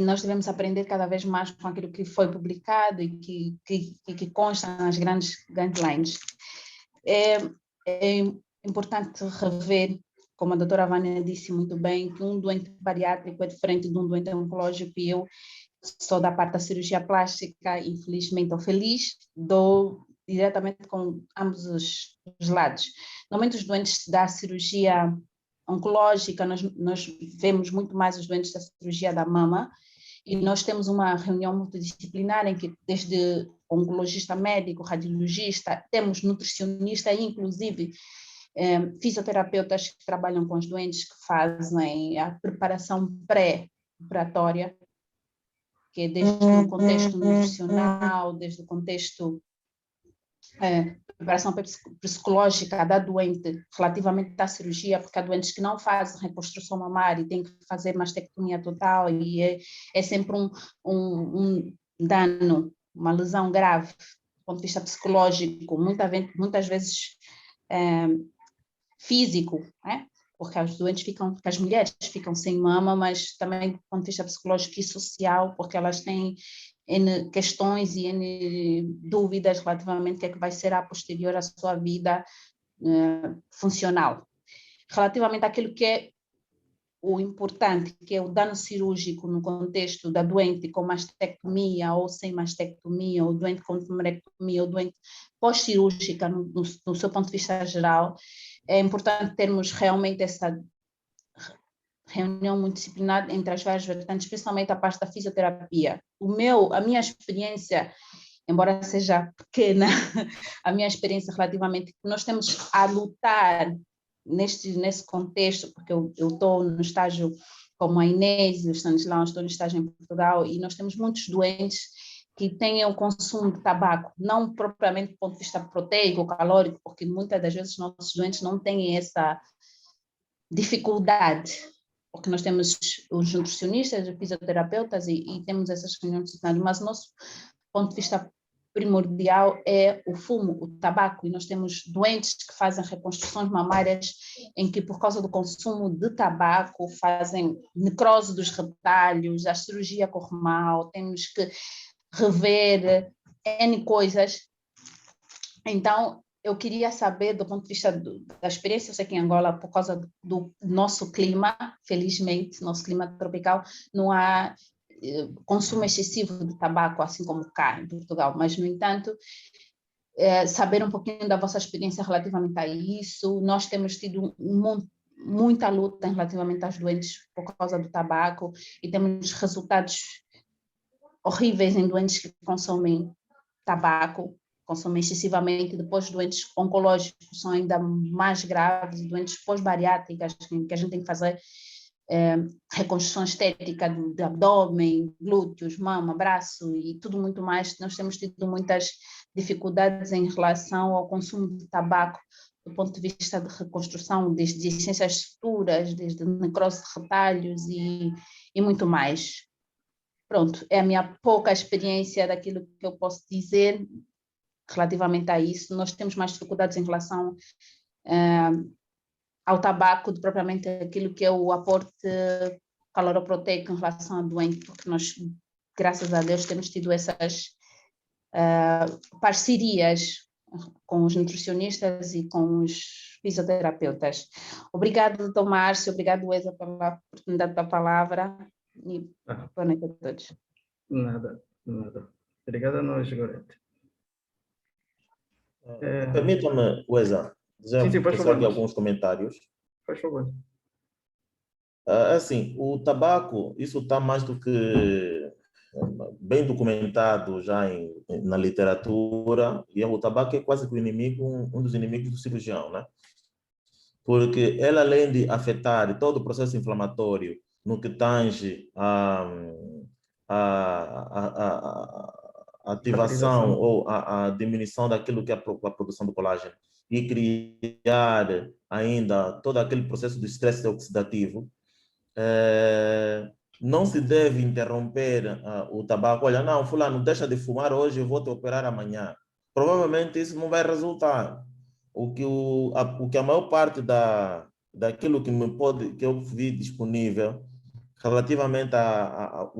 nós devemos aprender cada vez mais com aquilo que foi publicado e que consta nas grandes guidelines. É importante rever, como a doutora Vânia disse muito bem, que um doente bariátrico é diferente de um doente oncológico, e eu sou da parte da cirurgia plástica, infelizmente ou feliz, dou diretamente com ambos os lados. Normalmente os doentes da cirurgia oncológica, nós vemos muito mais os doentes da cirurgia da mama, e nós temos uma reunião multidisciplinar em que desde oncologista médico, radiologista, temos nutricionista e inclusive fisioterapeutas que trabalham com os doentes, que fazem a preparação pré-operatória, que é desde o contexto nutricional, desde o contexto preparação psicológica da doente relativamente à cirurgia, porque há doentes que não fazem reconstrução mamária e têm que fazer mastectomia total, e é sempre um dano, uma lesão grave do ponto de vista psicológico, muitas vezes físico, né? Porque as mulheres ficam sem mama, mas também do ponto de vista psicológico e social, porque elas têm N questões e N dúvidas relativamente ao que é que vai ser a posterior à sua vida funcional. Relativamente àquilo que é o importante, que é o dano cirúrgico no contexto da doente com mastectomia ou sem mastectomia, ou doente com tumorectomia, ou doente pós-cirúrgica no seu ponto de vista geral, é importante termos realmente essa reunião multidisciplinar entre as várias vertentes, especialmente a parte da fisioterapia. A minha experiência, embora seja pequena, a minha experiência relativamente, nós temos a lutar nesse contexto, porque eu estou no estágio como a Inês e o Stanislau, estou no estágio em Portugal, e nós temos muitos doentes que têm o consumo de tabaco, não propriamente do ponto de vista proteico, calórico, porque muitas das vezes nossos doentes não têm essa dificuldade, porque nós temos os nutricionistas, os fisioterapeutas e temos essas reuniões, mas o nosso ponto de vista primordial é o fumo, o tabaco, e nós temos doentes que fazem reconstruções mamárias em que, por causa do consumo de tabaco, fazem necrose dos retalhos, a cirurgia corre mal, temos que rever N coisas. Então, eu queria saber, do ponto de vista da experiência, eu sei que em Angola, por causa do nosso clima, felizmente, nosso clima tropical, não há consumo excessivo de tabaco, assim como cá em Portugal, mas, no entanto, saber um pouquinho da vossa experiência relativamente a isso. Nós temos tido muita luta relativamente aos doentes por causa do tabaco e temos resultados horríveis em doentes que consomem tabaco, consomem excessivamente. Depois, doentes oncológicos são ainda mais graves, doentes pós-bariátricas, que a gente tem que fazer reconstrução estética do abdômen, glúteos, mama, braço e tudo muito mais. Nós temos tido muitas dificuldades em relação ao consumo de tabaco do ponto de vista de reconstrução, desde essências de suturas, desde necrose de retalhos e muito mais. Pronto, é a minha pouca experiência daquilo que eu posso dizer relativamente a isso. Nós temos mais dificuldades em relação ao tabaco, de propriamente aquilo que é o aporte caloroproteico em relação ao doente, porque nós, graças a Deus, temos tido essas parcerias com os nutricionistas e com os fisioterapeutas. Obrigado, doutor Márcio, obrigado, Eza, pela oportunidade da palavra e boa noite a todos. Nada. Obrigado a nós, Gorete. Permita-me, Weza, dizer aqui alguns comentários. Faz favor. Assim, o tabaco, isso está mais do que bem documentado já na literatura, e o tabaco é quase que um dos inimigos do cirurgião, né? Porque ele, além de afetar todo o processo inflamatório no que tange a ativação ou a diminuição daquilo que é a produção do colágeno e criar ainda todo aquele processo do estresse oxidativo, não se deve interromper o tabaco. Olha, não, fulano, deixa de fumar hoje, eu vou te operar amanhã. Provavelmente isso não vai resultar. O que a maior parte daquilo que eu vi disponível relativamente à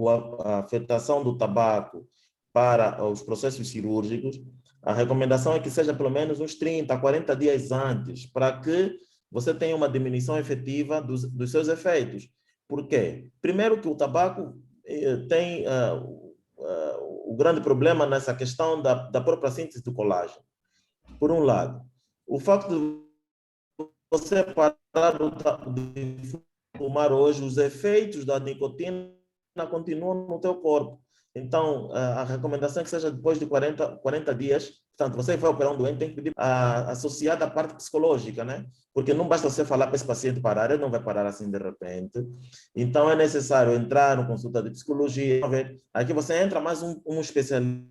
afetação do tabaco para os processos cirúrgicos, a recomendação é que seja pelo menos uns 30, 40 dias antes, para que você tenha uma diminuição efetiva dos seus efeitos. Por quê? Primeiro que o tabaco tem o grande problema nessa questão da própria síntese do colágeno. Por um lado, o facto de você parar de fumar hoje, os efeitos da nicotina continuam no teu corpo. Então, a recomendação é que seja depois de 40 dias. Portanto, você vai operar um doente, tem que pedir associada à parte psicológica, né? Porque não basta você falar para esse paciente parar, ele não vai parar assim de repente. Então, é necessário entrar no consulta de psicologia. Aqui você entra mais um especialista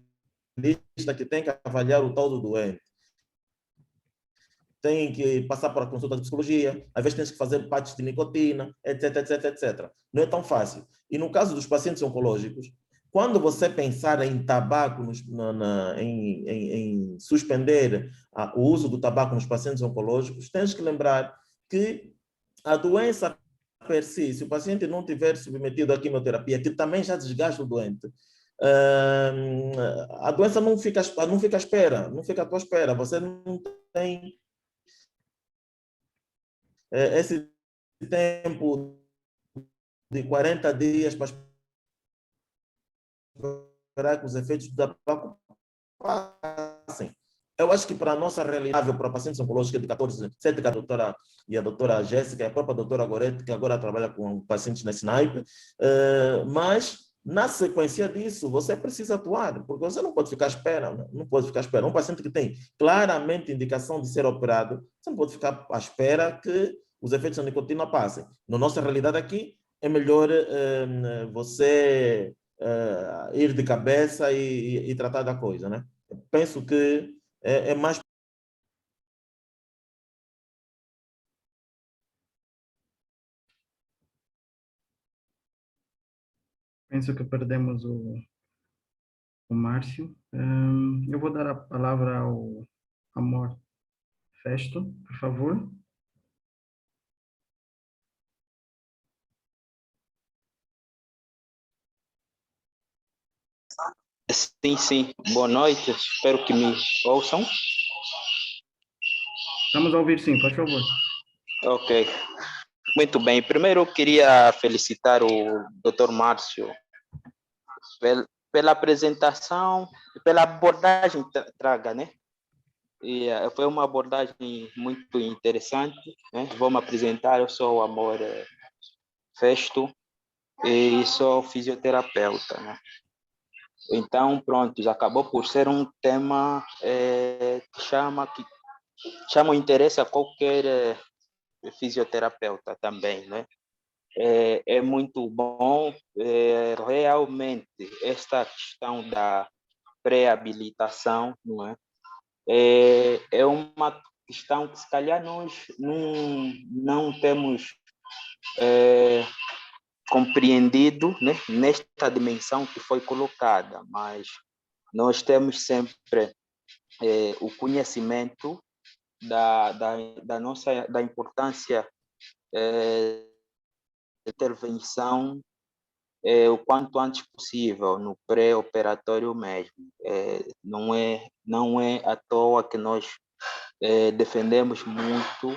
que tem que avaliar o todo do doente. Tem que passar por a consulta de psicologia, às vezes tem que fazer patches de nicotina, etc, etc, etc. Não é tão fácil. E no caso dos pacientes oncológicos, quando você pensar em tabaco, em suspender o uso do tabaco nos pacientes oncológicos, tens que lembrar que a doença per si, se o paciente não tiver submetido à quimioterapia, que também já desgasta o doente, a doença não fica à espera, não fica à tua espera. Você não tem esse tempo de 40 dias para esperar que os efeitos do tabaco passem. Eu acho que para a nossa realidade, para pacientes oncológicos de 14, 7, que a doutora e a doutora Jéssica, a própria doutora Gorete, que agora trabalha com pacientes nesse naipe, mas na sequência disso, você precisa atuar, porque você não pode ficar à espera, não pode ficar à espera. Um paciente que tem claramente indicação de ser operado, você não pode ficar à espera que os efeitos da nicotina passem. Na nossa realidade aqui, é melhor você ir de cabeça e tratar da coisa, né? Penso que é mais. Penso que perdemos o Márcio. Eu vou dar a palavra ao Amor Festo, por favor. Sim, sim. Boa noite. Espero que me ouçam. Estamos a ouvir, sim, por favor. Ok. Muito bem. Primeiro, eu queria felicitar o Dr. Márcio pela apresentação, pela abordagem traga, né? E foi uma abordagem muito interessante, né? Vou me apresentar. Eu sou o Amor Festo e sou fisioterapeuta, né? Então, pronto, já acabou por ser um tema que chama o interesse a qualquer fisioterapeuta também, né? É muito bom, realmente, esta questão da pré-habilitação, não é? É uma questão que, se calhar, nós não temos compreendido, né, nesta dimensão que foi colocada, mas nós temos sempre o conhecimento da importância de intervenção o quanto antes possível, no pré-operatório mesmo. Não é à toa que nós defendemos muito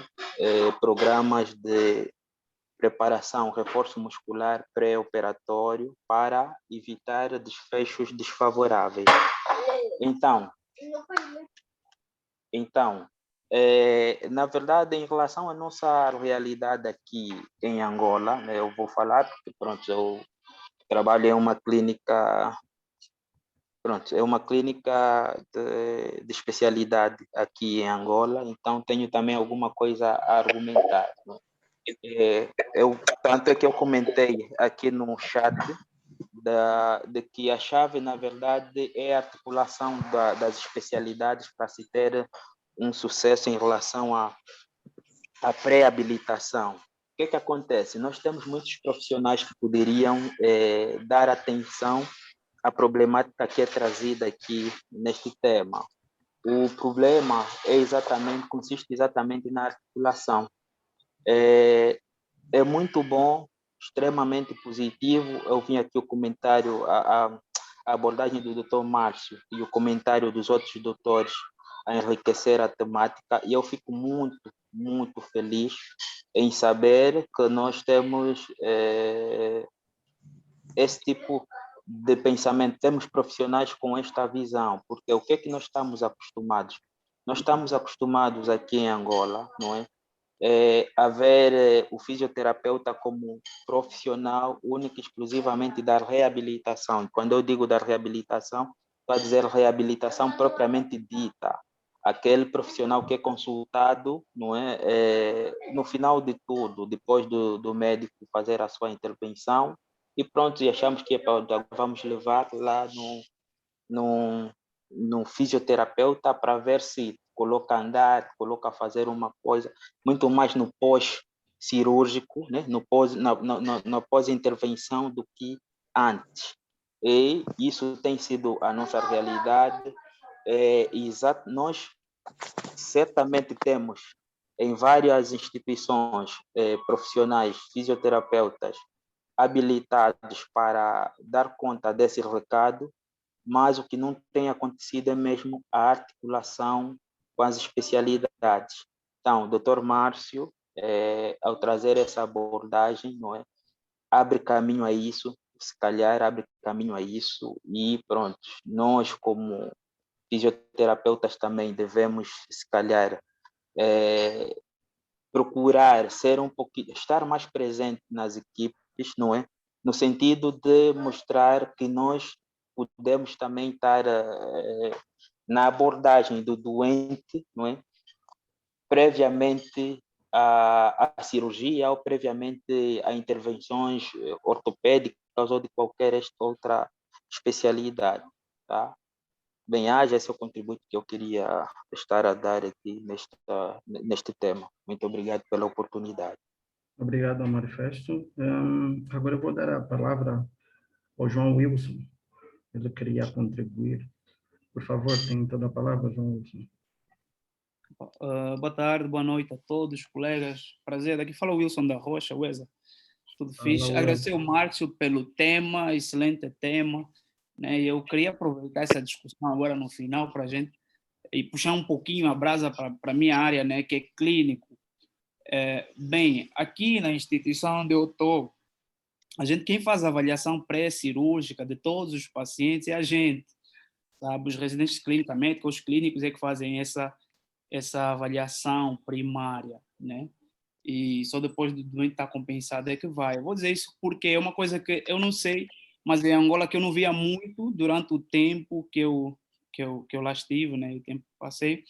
programas de preparação, reforço muscular pré-operatório para evitar desfechos desfavoráveis. Então, na verdade, em relação à nossa realidade aqui em Angola, né, eu vou falar porque, pronto, eu trabalho em uma clínica, é uma clínica de especialidade aqui em Angola, então tenho também alguma coisa a argumentar, né? Tanto é que eu comentei aqui no chat de que a chave, na verdade, é a articulação das especialidades para se ter um sucesso em relação à pré-habilitação. O que acontece? Nós temos muitos profissionais que poderiam dar atenção à problemática que é trazida aqui neste tema. O problema consiste exatamente na articulação. É muito bom, extremamente positivo. Eu vim aqui o comentário, a abordagem do Dr. Márcio e o comentário dos outros doutores a enriquecer a temática, e eu fico muito, muito feliz em saber que nós temos esse tipo de pensamento, temos profissionais com esta visão, porque o que é que nós estamos acostumados? Nós estamos acostumados aqui em Angola, não é? A ver o fisioterapeuta como profissional único e exclusivamente da reabilitação. Quando eu digo da reabilitação, estou a dizer reabilitação propriamente dita. Aquele profissional que é consultado, não é? No final de tudo, depois do médico fazer a sua intervenção, e pronto, e achamos que vamos levar lá no fisioterapeuta para ver se coloca a andar, coloca a fazer uma coisa, muito mais no pós-cirúrgico, né? Na pós-intervenção do que antes. E isso tem sido a nossa realidade. Nós certamente temos em várias instituições profissionais, fisioterapeutas, habilitados para dar conta desse recado, mas o que não tem acontecido é mesmo a articulação com as especialidades. Então, o Dr. Márcio, ao trazer essa abordagem, não é? abre caminho a isso, se calhar abre caminho a isso e pronto, nós como fisioterapeutas também devemos, se calhar, procurar ser um pouquinho, estar mais presente nas equipes, não é? No sentido de mostrar que nós podemos também estar na abordagem do doente, não é? Previamente à cirurgia ou previamente a intervenções ortopédicas ou de qualquer outra especialidade, tá? Bem, haja esse é o contributo que eu queria estar a dar aqui neste tema. Muito obrigado pela oportunidade. Obrigado ao manifesto. Agora eu vou dar a palavra ao João Wilson. Ele queria contribuir. Por favor, tem toda a palavra, João Wilson. Boa tarde, boa noite a todos, colegas. Prazer, aqui fala o Wilson da Rocha, Uesa. Tudo fixe. Agradecer ao Márcio pelo tema, excelente tema. Né? Eu queria aproveitar essa discussão agora no final para a gente e puxar um pouquinho a brasa para a minha área, né, que é clínico. Bem, aqui na instituição onde eu estou, quem faz a avaliação pré-cirúrgica de todos os pacientes é a gente, sabe? Os residentes clínicos, médicos, os clínicos é que fazem essa avaliação primária, né? E só depois do doente estar compensado é que vai. Eu vou dizer isso porque é uma coisa que eu não sei, mas em Angola que eu não via muito durante o tempo que eu lá estive, né? O tempo que passei,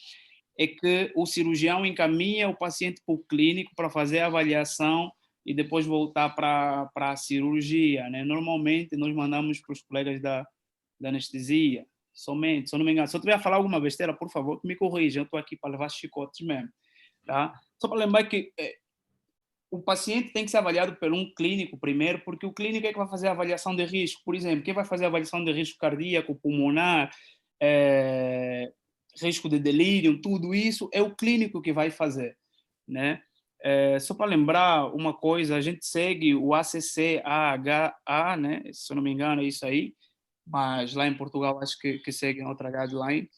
é que o cirurgião encaminha o paciente para o clínico para fazer a avaliação e depois voltar para a cirurgia, né? Normalmente nós mandamos para os colegas da anestesia, somente, se eu não me engano. Se eu tiver a falar alguma besteira, por favor, me corrija, eu estou aqui para levar chicotes mesmo, tá? Só para lembrar que o paciente tem que ser avaliado por um clínico primeiro, porque o clínico é que vai fazer a avaliação de risco. Por exemplo, quem vai fazer a avaliação de risco cardíaco, pulmonar, risco de delírio, tudo isso é o clínico que vai fazer, né? Só para lembrar uma coisa, a gente segue o ACC-AHA, né? Se eu não me engano é isso aí, mas lá em Portugal acho que seguem outra guideline,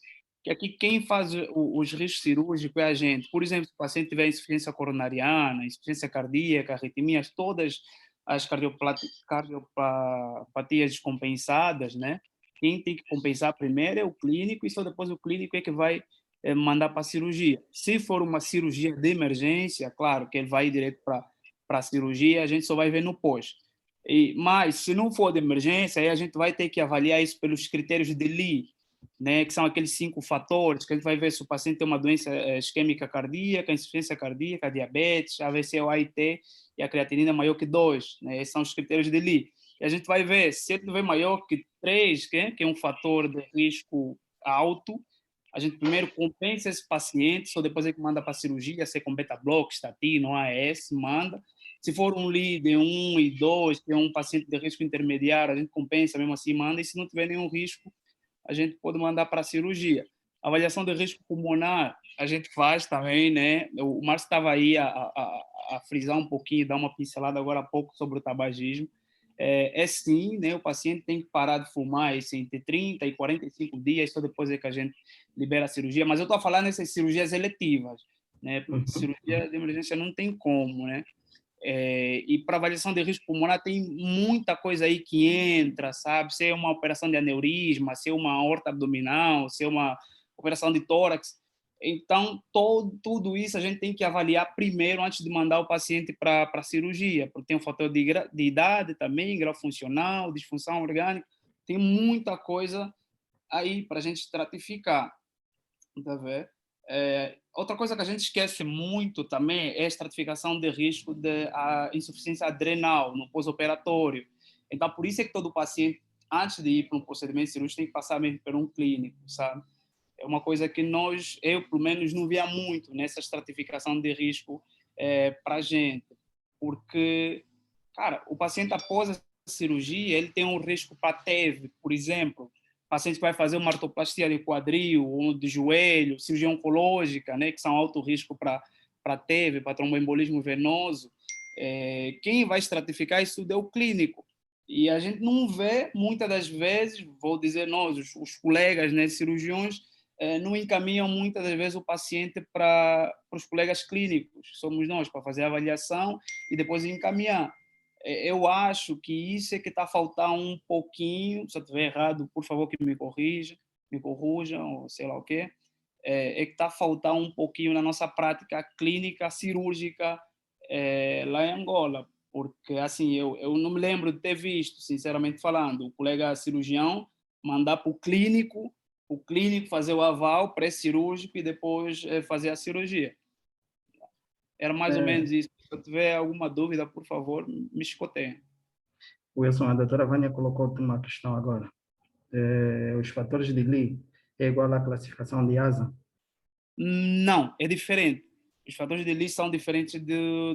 que aqui quem faz os riscos cirúrgicos é a gente. Por exemplo, se o paciente tiver insuficiência coronariana, insuficiência cardíaca, arritmias, todas as cardiopatias descompensadas, né? Quem tem que compensar primeiro é o clínico e só depois o clínico é que vai mandar para a cirurgia. Se for uma cirurgia de emergência, claro que ele vai direto para a cirurgia, a gente só vai ver no pós. Mas se não for de emergência, aí a gente vai ter que avaliar isso pelos critérios de Lee, né, que são aqueles 5 fatores que a gente vai ver se o paciente tem uma doença isquêmica cardíaca, insuficiência cardíaca, diabetes, AVC ou AIT e a creatinina é maior que 2, né, esses são os critérios de Lee. E a gente vai ver, se ele tiver maior que 3, que é um fator de risco alto, a gente primeiro compensa esse paciente, só depois é que manda para a cirurgia, se é com beta-block, estatina, AS, manda. Se for um Lee de 1 e 2, que é um paciente de risco intermediário, a gente compensa mesmo assim, manda, e se não tiver nenhum risco, a gente pode mandar para a cirurgia. Avaliação de risco pulmonar, a gente faz também, né? O Márcio estava aí a frisar um pouquinho, dar uma pincelada agora há pouco sobre o tabagismo. Sim, né? O paciente tem que parar de fumar entre 30 e 45 dias, só depois é que a gente libera a cirurgia. Mas eu estou a falar nessas cirurgias eletivas, né? Porque cirurgia de emergência não tem como, né? E para avaliação de risco pulmonar tem muita coisa aí que entra, sabe? Se é uma operação de aneurisma, se é uma aorta abdominal, se é uma operação de tórax. Então, tudo isso a gente tem que avaliar primeiro antes de mandar o paciente para a cirurgia, porque tem um fator de idade também, grau funcional, disfunção orgânica, tem muita coisa aí para a gente estratificar, tá vendo? Outra coisa que a gente esquece muito também é a estratificação de risco de insuficiência adrenal no pós-operatório. Então, por isso é que todo paciente, antes de ir para um procedimento cirúrgico, tem que passar mesmo por um clínico, sabe? É uma coisa que eu pelo menos não via muito nessa estratificação de risco para a gente, porque, cara, o paciente após a cirurgia, ele tem um risco para TEV, por exemplo, paciente que vai fazer uma artroplastia de quadril ou de joelho, cirurgia oncológica, né, que são alto risco para TEV, para tromboembolismo venoso, quem vai estratificar isso tudo é o clínico. E a gente não vê, muitas das vezes, vou dizer nós, os colegas, né, cirurgiões, não encaminham muitas das vezes o paciente para os colegas clínicos, somos nós, para fazer a avaliação e depois encaminhar. Eu acho que isso é que está a faltar um pouquinho. Se eu estiver errado, por favor, que me corrijam, ou sei lá o quê. É que está a faltar um pouquinho na nossa prática clínica cirúrgica lá em Angola, porque assim eu não me lembro de ter visto, sinceramente falando, o colega cirurgião mandar para o clínico fazer o aval pré-cirúrgico e depois fazer a cirurgia. Era mais ou menos isso. Se eu tiver alguma dúvida, por favor, me escutem. Wilson, a doutora Vânia colocou uma questão agora. Os fatores de Lee é igual à classificação de ASA? Não, é diferente. Os fatores de Lee são diferentes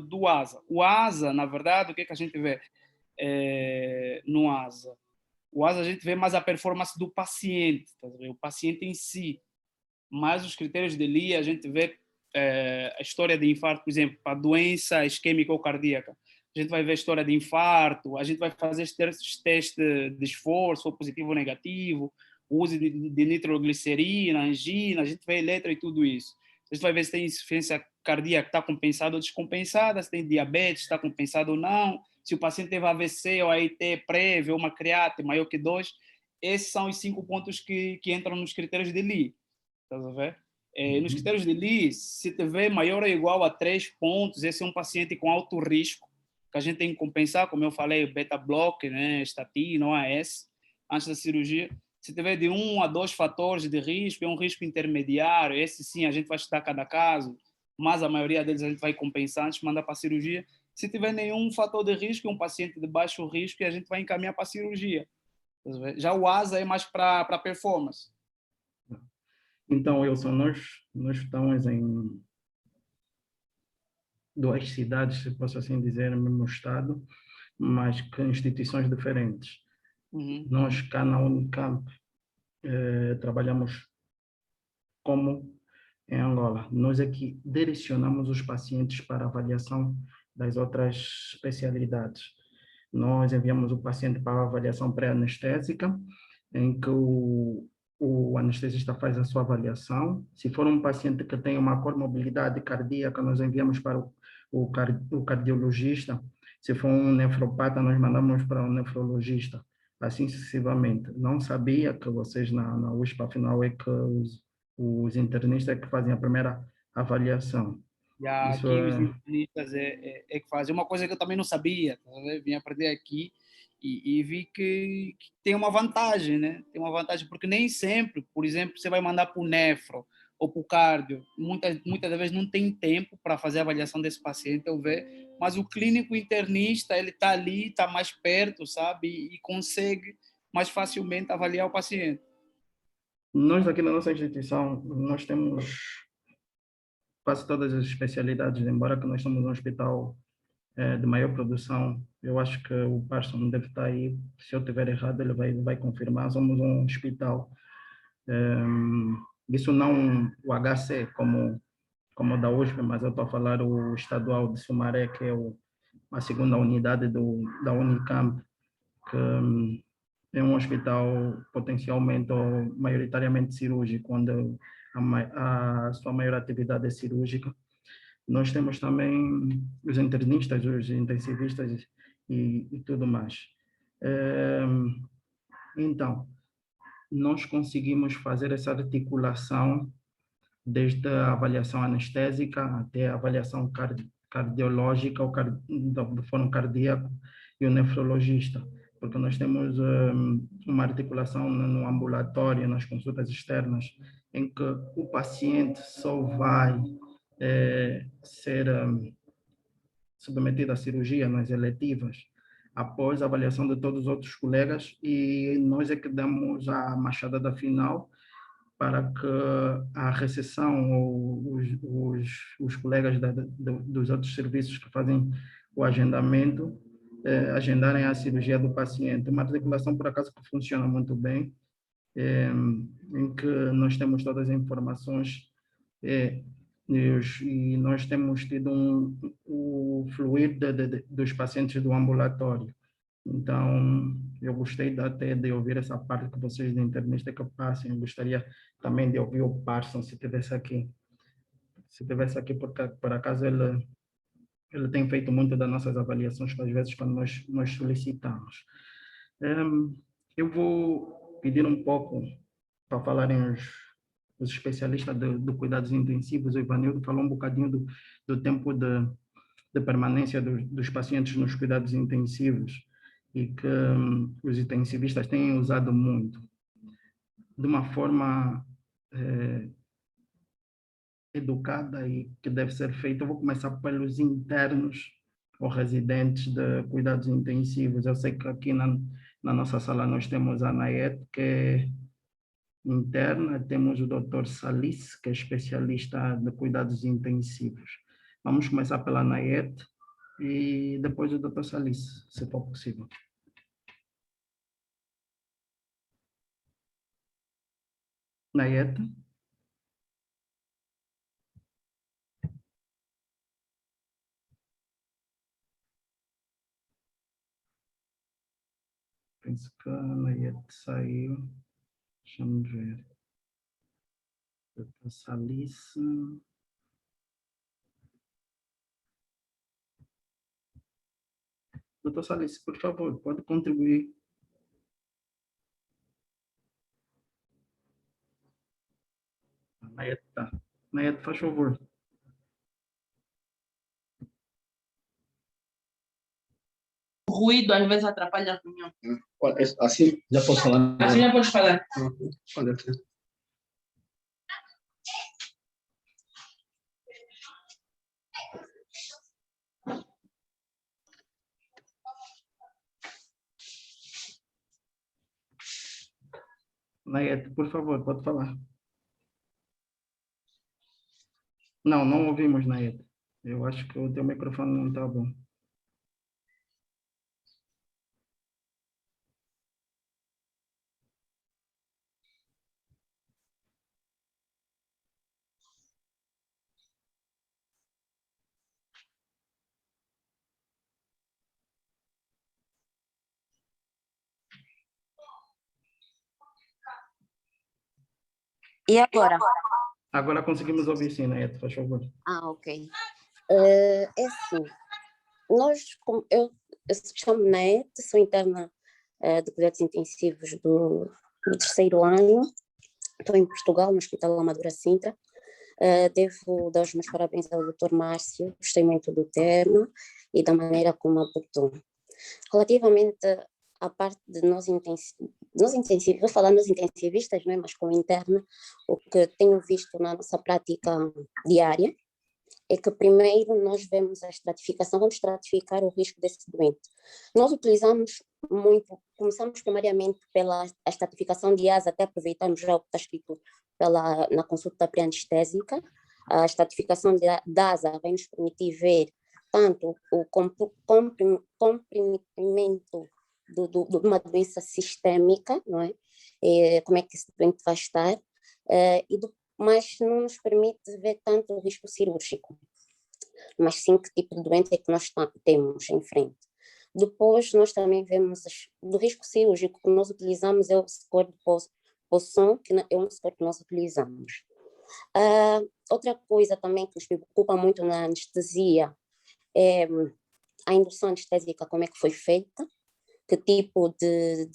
do ASA. O ASA, na verdade, o que a gente vê no ASA? O ASA a gente vê mais a performance do paciente, tá vendo? O paciente em si. Mas os critérios de Lee a gente vê a história de infarto, por exemplo, para doença isquêmica ou cardíaca. A gente vai ver a história de infarto, a gente vai fazer esses testes de esforço, ou positivo ou negativo, o uso de nitroglicerina, angina, a gente vê eletro e tudo isso. A gente vai ver se tem insuficiência cardíaca que está compensada ou descompensada, se tem diabetes, está compensado ou não, se o paciente teve AVC ou AIT prévio, ou uma create maior que 2. Esses são os 5 pontos que entram nos critérios de Lee. Estás a ver? Nos critérios de Lee, se tiver maior ou igual a 3 pontos, esse é um paciente com alto risco, que a gente tem que compensar, como eu falei, beta-blocker, né, estatina, OAS, antes da cirurgia. Se tiver de 1 a 2 fatores de risco, é um risco intermediário, esse sim a gente vai estudar cada caso, mas a maioria deles a gente vai compensar antes de mandar para a cirurgia. Se tiver nenhum fator de risco, é um paciente de baixo risco, e a gente vai encaminhar para a cirurgia. Já o ASA é mais para performance. Então, Wilson, nós estamos em 2 cidades, se posso assim dizer, no mesmo estado, mas que instituições diferentes. Nós, cá na Unicamp, trabalhamos como em Angola. Nós aqui direcionamos os pacientes para avaliação das outras especialidades. Nós enviamos o paciente para a avaliação pré-anestésica, em que o anestesista faz a sua avaliação. Se for um paciente que tem uma comorbidade cardíaca, nós enviamos para o cardiologista. Se for um nefropata, nós mandamos para o nefrologista, assim sucessivamente. Não sabia que vocês na USP, afinal, é que os internistas é que fazem a primeira avaliação. Aqui os internistas é que fazem. Uma coisa que eu também não sabia, tá? Vim aprender aqui e vi que tem uma vantagem, né? Tem uma vantagem, porque nem sempre, por exemplo, você vai mandar para o nefro ou para o cardio, muitas das vezes não tem tempo para fazer a avaliação desse paciente, eu vejo, mas o clínico internista, ele está ali, está mais perto, sabe? E consegue mais facilmente avaliar o paciente. Nós aqui na nossa instituição, nós temos quase todas as especialidades, embora que nós somos um hospital de maior produção. Eu acho que o Parson deve estar aí, se eu estiver errado ele vai confirmar. Somos um hospital, isso não o HC como o da USP, mas eu estou a falar o estadual de Sumaré, que é a segunda unidade da Unicamp, que é um hospital potencialmente ou maioritariamente cirúrgico, onde a sua maior atividade é cirúrgica. Nós temos também os internistas, os intensivistas e tudo mais. Então, nós conseguimos fazer essa articulação desde a avaliação anestésica até a avaliação cardiológica do fórum cardíaco e o nefrologista, porque nós temos uma articulação no ambulatório, nas consultas externas, em que o paciente só vai ser submetido à cirurgia nas eletivas após a avaliação de todos os outros colegas, e nós é que damos a machadada final para que a recepção ou os colegas dos outros serviços que fazem o agendamento agendarem a cirurgia do paciente. Uma articulação, por acaso, que funciona muito bem, em que nós temos todas as informações e nós temos tido o fluir dos pacientes do ambulatório. Então, eu gostei até de ouvir essa parte que vocês da internista que passam. Eu gostaria também de ouvir o Parson, se tivesse aqui. Se tivesse aqui, por acaso, ele ele tem feito muito das nossas avaliações, às vezes, quando nós solicitamos. Eu vou pedir um pouco para falarem os especialistas do cuidados intensivos. O Ivanildo falou um bocadinho do tempo de permanência dos pacientes nos cuidados intensivos e que os intensivistas têm usado muito, de uma forma educada e que deve ser feita. Eu vou começar pelos internos ou residentes de cuidados intensivos. Eu sei que aqui na nossa sala nós temos a Nayet, que é interna, temos o Dr. Salice, que é especialista de cuidados intensivos. Vamos começar pela Nayet e depois o Dr. Salice, se for possível. Nayet? Penso que a Nayet saiu. Deixa-me ver. Dr. Salice. Dr. Salice, por favor, pode contribuir. Nayet, tá. Nayet, faz favor. O ruído às vezes atrapalha a reunião. Assim já posso falar? Assim já podes falar. Pode ser. Nayet, por favor, pode falar. Não ouvimos, Nayet. Eu acho que o teu microfone não está bom. E agora? Agora conseguimos ouvir sim, Nayet, faz favor. Ok. É assim, eu chamo-me Nayet, sou interna de cuidados intensivos do terceiro ano, estou em Portugal, no Hospital Amadora Sintra. Devo dar os meus parabéns ao Dr. Márcio, gostei muito do tema e da maneira como abordou. Relativamente à parte de nós intensivistas, vou falar nos intensivistas, não é? Mas como interna, o que tenho visto na nossa prática diária é que primeiro nós vemos a estratificação, vamos estratificar o risco desse doente. Nós utilizamos muito, começamos primariamente pela estratificação de ASA, até aproveitarmos já o que está escrito na consulta pré-anestésica. A estratificação da ASA vai nos permitir ver tanto o comprometimento de uma doença sistémica, não é? Como é que esse doente vai estar, mas não nos permite ver tanto o risco cirúrgico, mas sim que tipo de doente é que nós temos em frente. Depois nós também vemos do risco cirúrgico que nós utilizamos é o score de Poisson, que é um score que nós utilizamos. Outra coisa também que nos preocupa muito na anestesia é a indução anestésica, como é que foi feita, que tipo de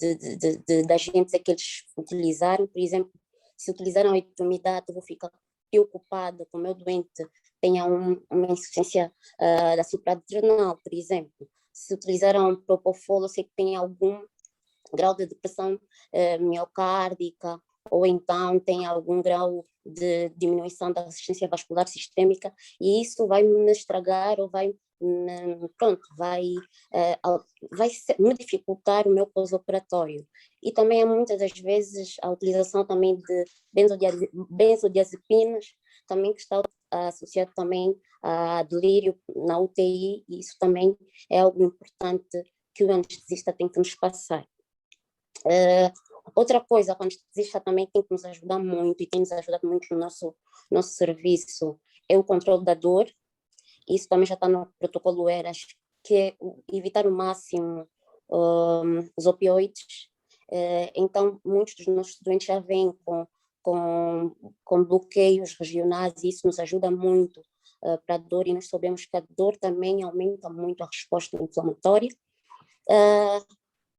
agentes é que eles utilizaram. Por exemplo, se utilizaram a itumidade, eu vou ficar preocupada com o meu doente tenha uma insuficiência da supraadrenal, por exemplo. Se utilizaram propofol, eu sei que tem algum grau de depressão miocárdica, ou então tem algum grau de diminuição da resistência vascular sistêmica, e isso vai me estragar ou vai me dificultar o meu pós-operatório. E também muitas das vezes a utilização também de benzodiazepinas, também que está associado também a delírio na UTI, e isso também é algo importante que o anestesista tem que nos passar. Outra coisa, o anestesista também tem que nos ajudar muito, e tem nos ajudado muito no nosso serviço, é o controle da dor. Isso também já está no protocolo ERAS, que é evitar o máximo os opioides. Então, muitos dos nossos doentes já vêm com bloqueios regionais, e isso nos ajuda muito para a dor, e nós sabemos que a dor também aumenta muito a resposta inflamatória.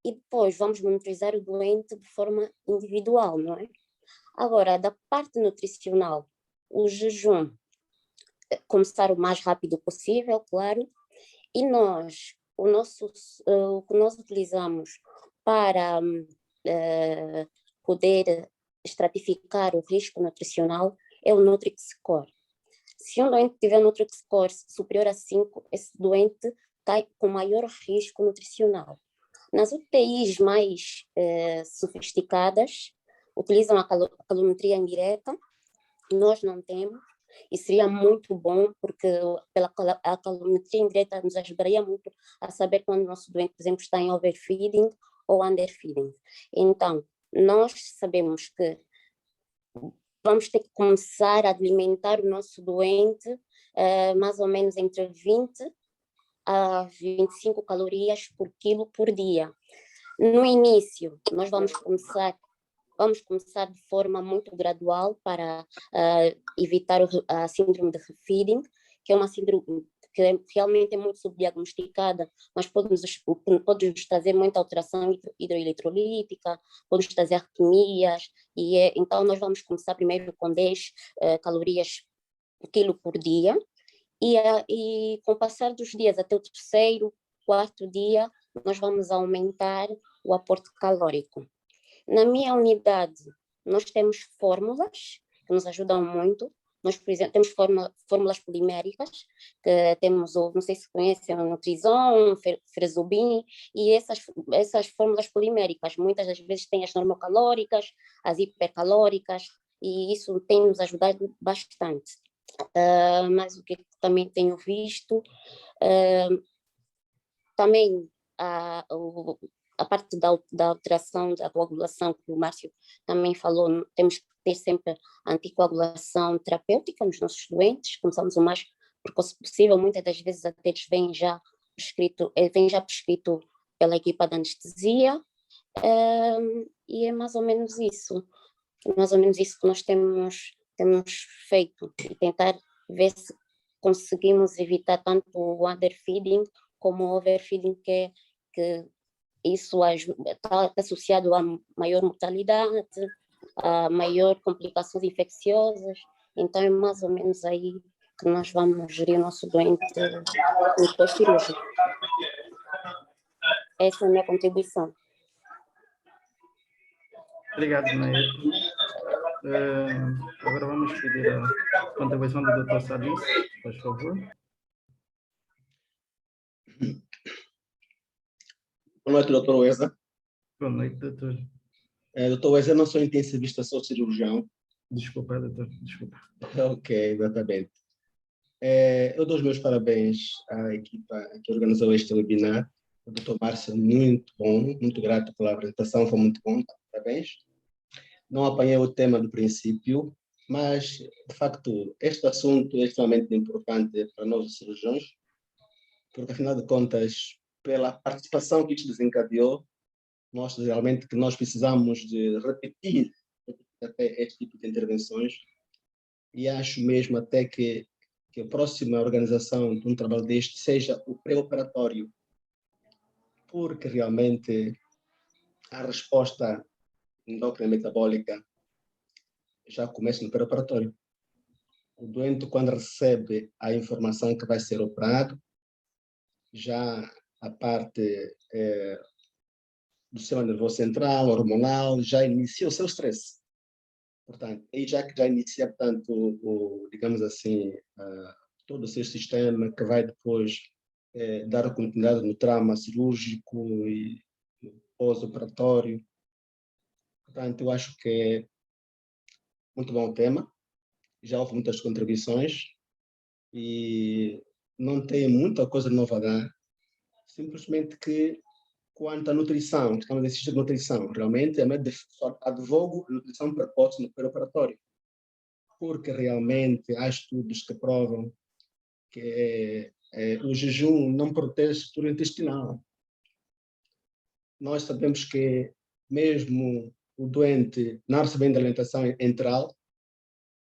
E depois vamos monitorizar o doente de forma individual, não é? Agora, da parte nutricional, o jejum, começar o mais rápido possível, claro, e o que nós utilizamos para poder estratificar o risco nutricional é o Nutri-Score. Se um doente tiver um Nutri-Score superior a 5, esse doente cai com maior risco nutricional. Nas UTIs mais sofisticadas, utilizam a calorimetria indireta, nós não temos, e seria muito bom, porque a calorimetria indireta nos ajudaria muito a saber quando o nosso doente, por exemplo, está em overfeeding ou underfeeding. Então, nós sabemos que vamos ter que começar a alimentar o nosso doente mais ou menos entre 20 a 25 calorias por quilo por dia. No início, nós vamos começar de forma muito gradual para evitar a síndrome de refeeding, que é uma síndrome que realmente é muito subdiagnosticada, mas pode nos trazer muita alteração hidroeletrolítica, pode nos trazer arritmias, então nós vamos começar primeiro com 10 calorias por quilo por dia, e com o passar dos dias, até o terceiro, quarto dia, nós vamos aumentar o aporte calórico. Na minha unidade, nós temos fórmulas que nos ajudam muito. Nós, por exemplo, temos fórmulas poliméricas, que temos, não sei se conhecem, o Nutrizon, Fresubin, e essas fórmulas poliméricas, muitas das vezes têm as normocalóricas, as hipercalóricas, e isso tem nos ajudado bastante. Mas o que também tenho visto, também a parte da alteração da coagulação, que o Márcio também falou, temos que ter sempre anticoagulação terapêutica nos nossos doentes, começamos o mais precoce possível, muitas das vezes até eles vêm já prescrito pela equipa de anestesia, e é mais ou menos isso que nós temos feito, e tentar ver se conseguimos evitar tanto o underfeeding como o overfeeding, que isso está associado a maior mortalidade, a maior complicações infecciosas. Então é mais ou menos aí que nós vamos gerir o nosso doente no pós-cirúrgico. Essa é a minha contribuição. Obrigado, Naeto. Agora vamos pedir a contribuição do Dr. Salice, por favor. Boa noite, doutor Weza. Boa noite, doutor. Doutor Weza, eu não sou intensivista, sou cirurgião. Desculpa, doutor, desculpa. Ok, exatamente. Eu dou os meus parabéns à equipa que organizou este webinar. O doutor Márcio, muito bom, muito grato pela apresentação, foi muito bom, parabéns. Não apanhei o tema do princípio, mas, de facto, este assunto é extremamente importante para nós, os cirurgiões, porque, afinal de contas, pela participação que isto desencadeou, nós realmente que nós precisamos de repetir até este tipo de intervenções, e acho mesmo até que a próxima organização de um trabalho deste seja o pré-operatório, porque realmente a resposta endócrina metabólica já começa no pré-operatório. O doente, quando recebe a informação que vai ser operado, já a parte do sistema nervoso central, hormonal, já inicia o seu estresse. Portanto, aí já inicia, portanto, digamos assim, todo o seu sistema que vai depois dar continuidade no trauma cirúrgico e no pós-operatório. Portanto, eu acho que é muito bom o tema, já houve muitas contribuições e não tem muita coisa nova a dar, simplesmente que quanto à nutrição, estamos a insistir na nutrição, realmente advogo a nutrição precoce no pré-operatório, porque realmente há estudos que provam que o jejum não protege a estrutura intestinal. Nós sabemos que mesmo o doente não recebendo alimentação enteral,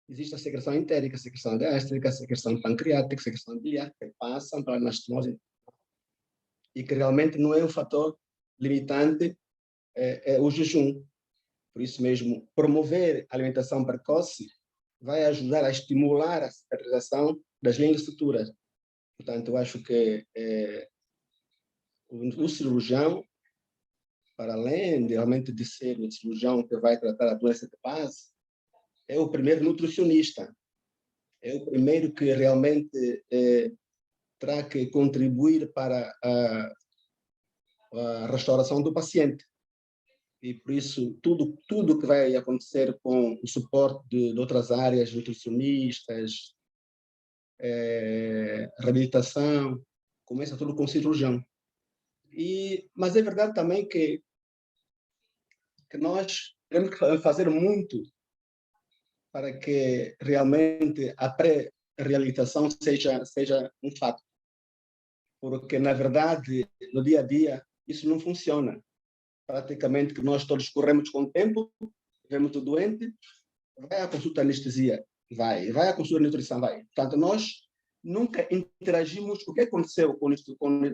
existe a secreção entérica, a secreção gástrica, a secreção pancreática, a secreção biliar, que passam para a anastomose, e que realmente não é um fator limitante, é o jejum. Por isso mesmo, promover a alimentação precoce vai ajudar a estimular a cicatrização das linhas suturas. Portanto, eu acho que o cirurgião, para além de realmente de ser o cirurgião que vai tratar a doença de base, é o primeiro nutricionista, é o primeiro que realmente terá que contribuir para a restauração do paciente. E por isso, tudo que vai acontecer com o suporte de outras áreas, nutricionistas, reabilitação, começa tudo com o cirurgião. Mas é verdade também que nós temos que fazer muito para que realmente a pré-reabilitação seja um fato. Porque, na verdade, no dia a dia, isso não funciona. Praticamente que nós todos corremos com o tempo, vemos o doente, vai à consulta de anestesia, vai à consulta de nutrição, vai. Portanto, nós nunca interagimos o que aconteceu com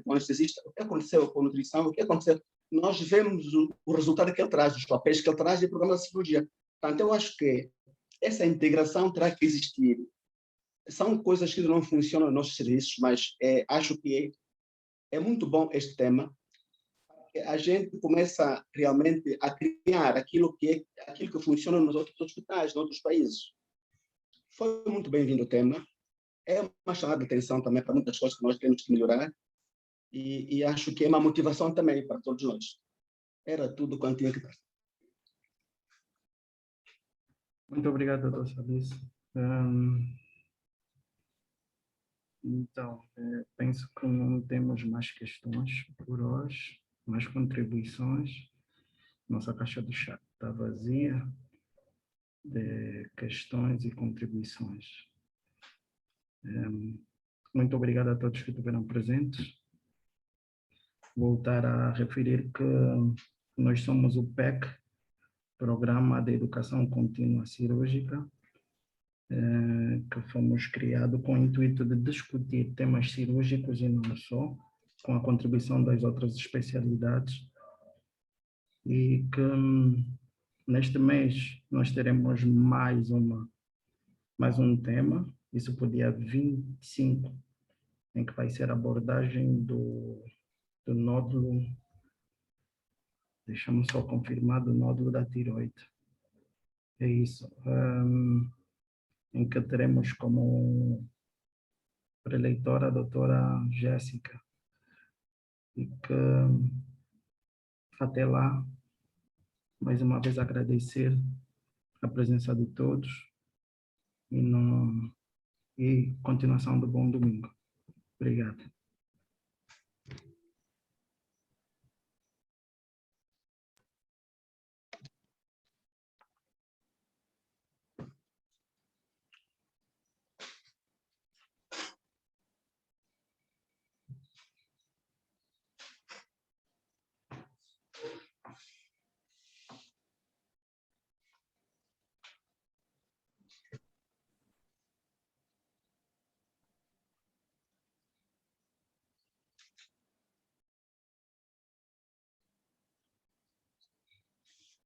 o anestesista, o que aconteceu com a nutrição, o que aconteceu. Nós vemos o resultado que ele traz, os papéis que ele traz e o programa de cirurgia. Portanto, eu acho que essa integração terá que existir. São coisas que não funcionam nos nossos serviços, mas acho que é muito bom este tema. A gente começa realmente a criar aquilo que funciona nos outros hospitais, nos outros países. Foi muito bem-vindo o tema. É uma chamada de atenção também para muitas coisas que nós temos que melhorar. E acho que é uma motivação também para todos nós. Era tudo quanto tinha que dar. Muito obrigado, doutor Sabice. Então, penso que não temos mais questões por hoje, mais contribuições. Nossa caixa do chat está vazia de questões e contribuições. Muito obrigado a todos que estiveram presentes. Voltar a referir que nós somos o PEC, Programa de Educação Contínua Cirúrgica, que fomos criados com o intuito de discutir temas cirúrgicos e não só, com a contribuição das outras especialidades, e que neste mês nós teremos mais um tema, isso para o dia 25, em que vai ser a abordagem do nódulo, deixa-me só confirmar, do nódulo da tireoide. É isso. Em que teremos como preleitora a doutora Jéssica. E que, até lá, mais uma vez agradecer a presença de todos e continuação do bom domingo. Obrigado.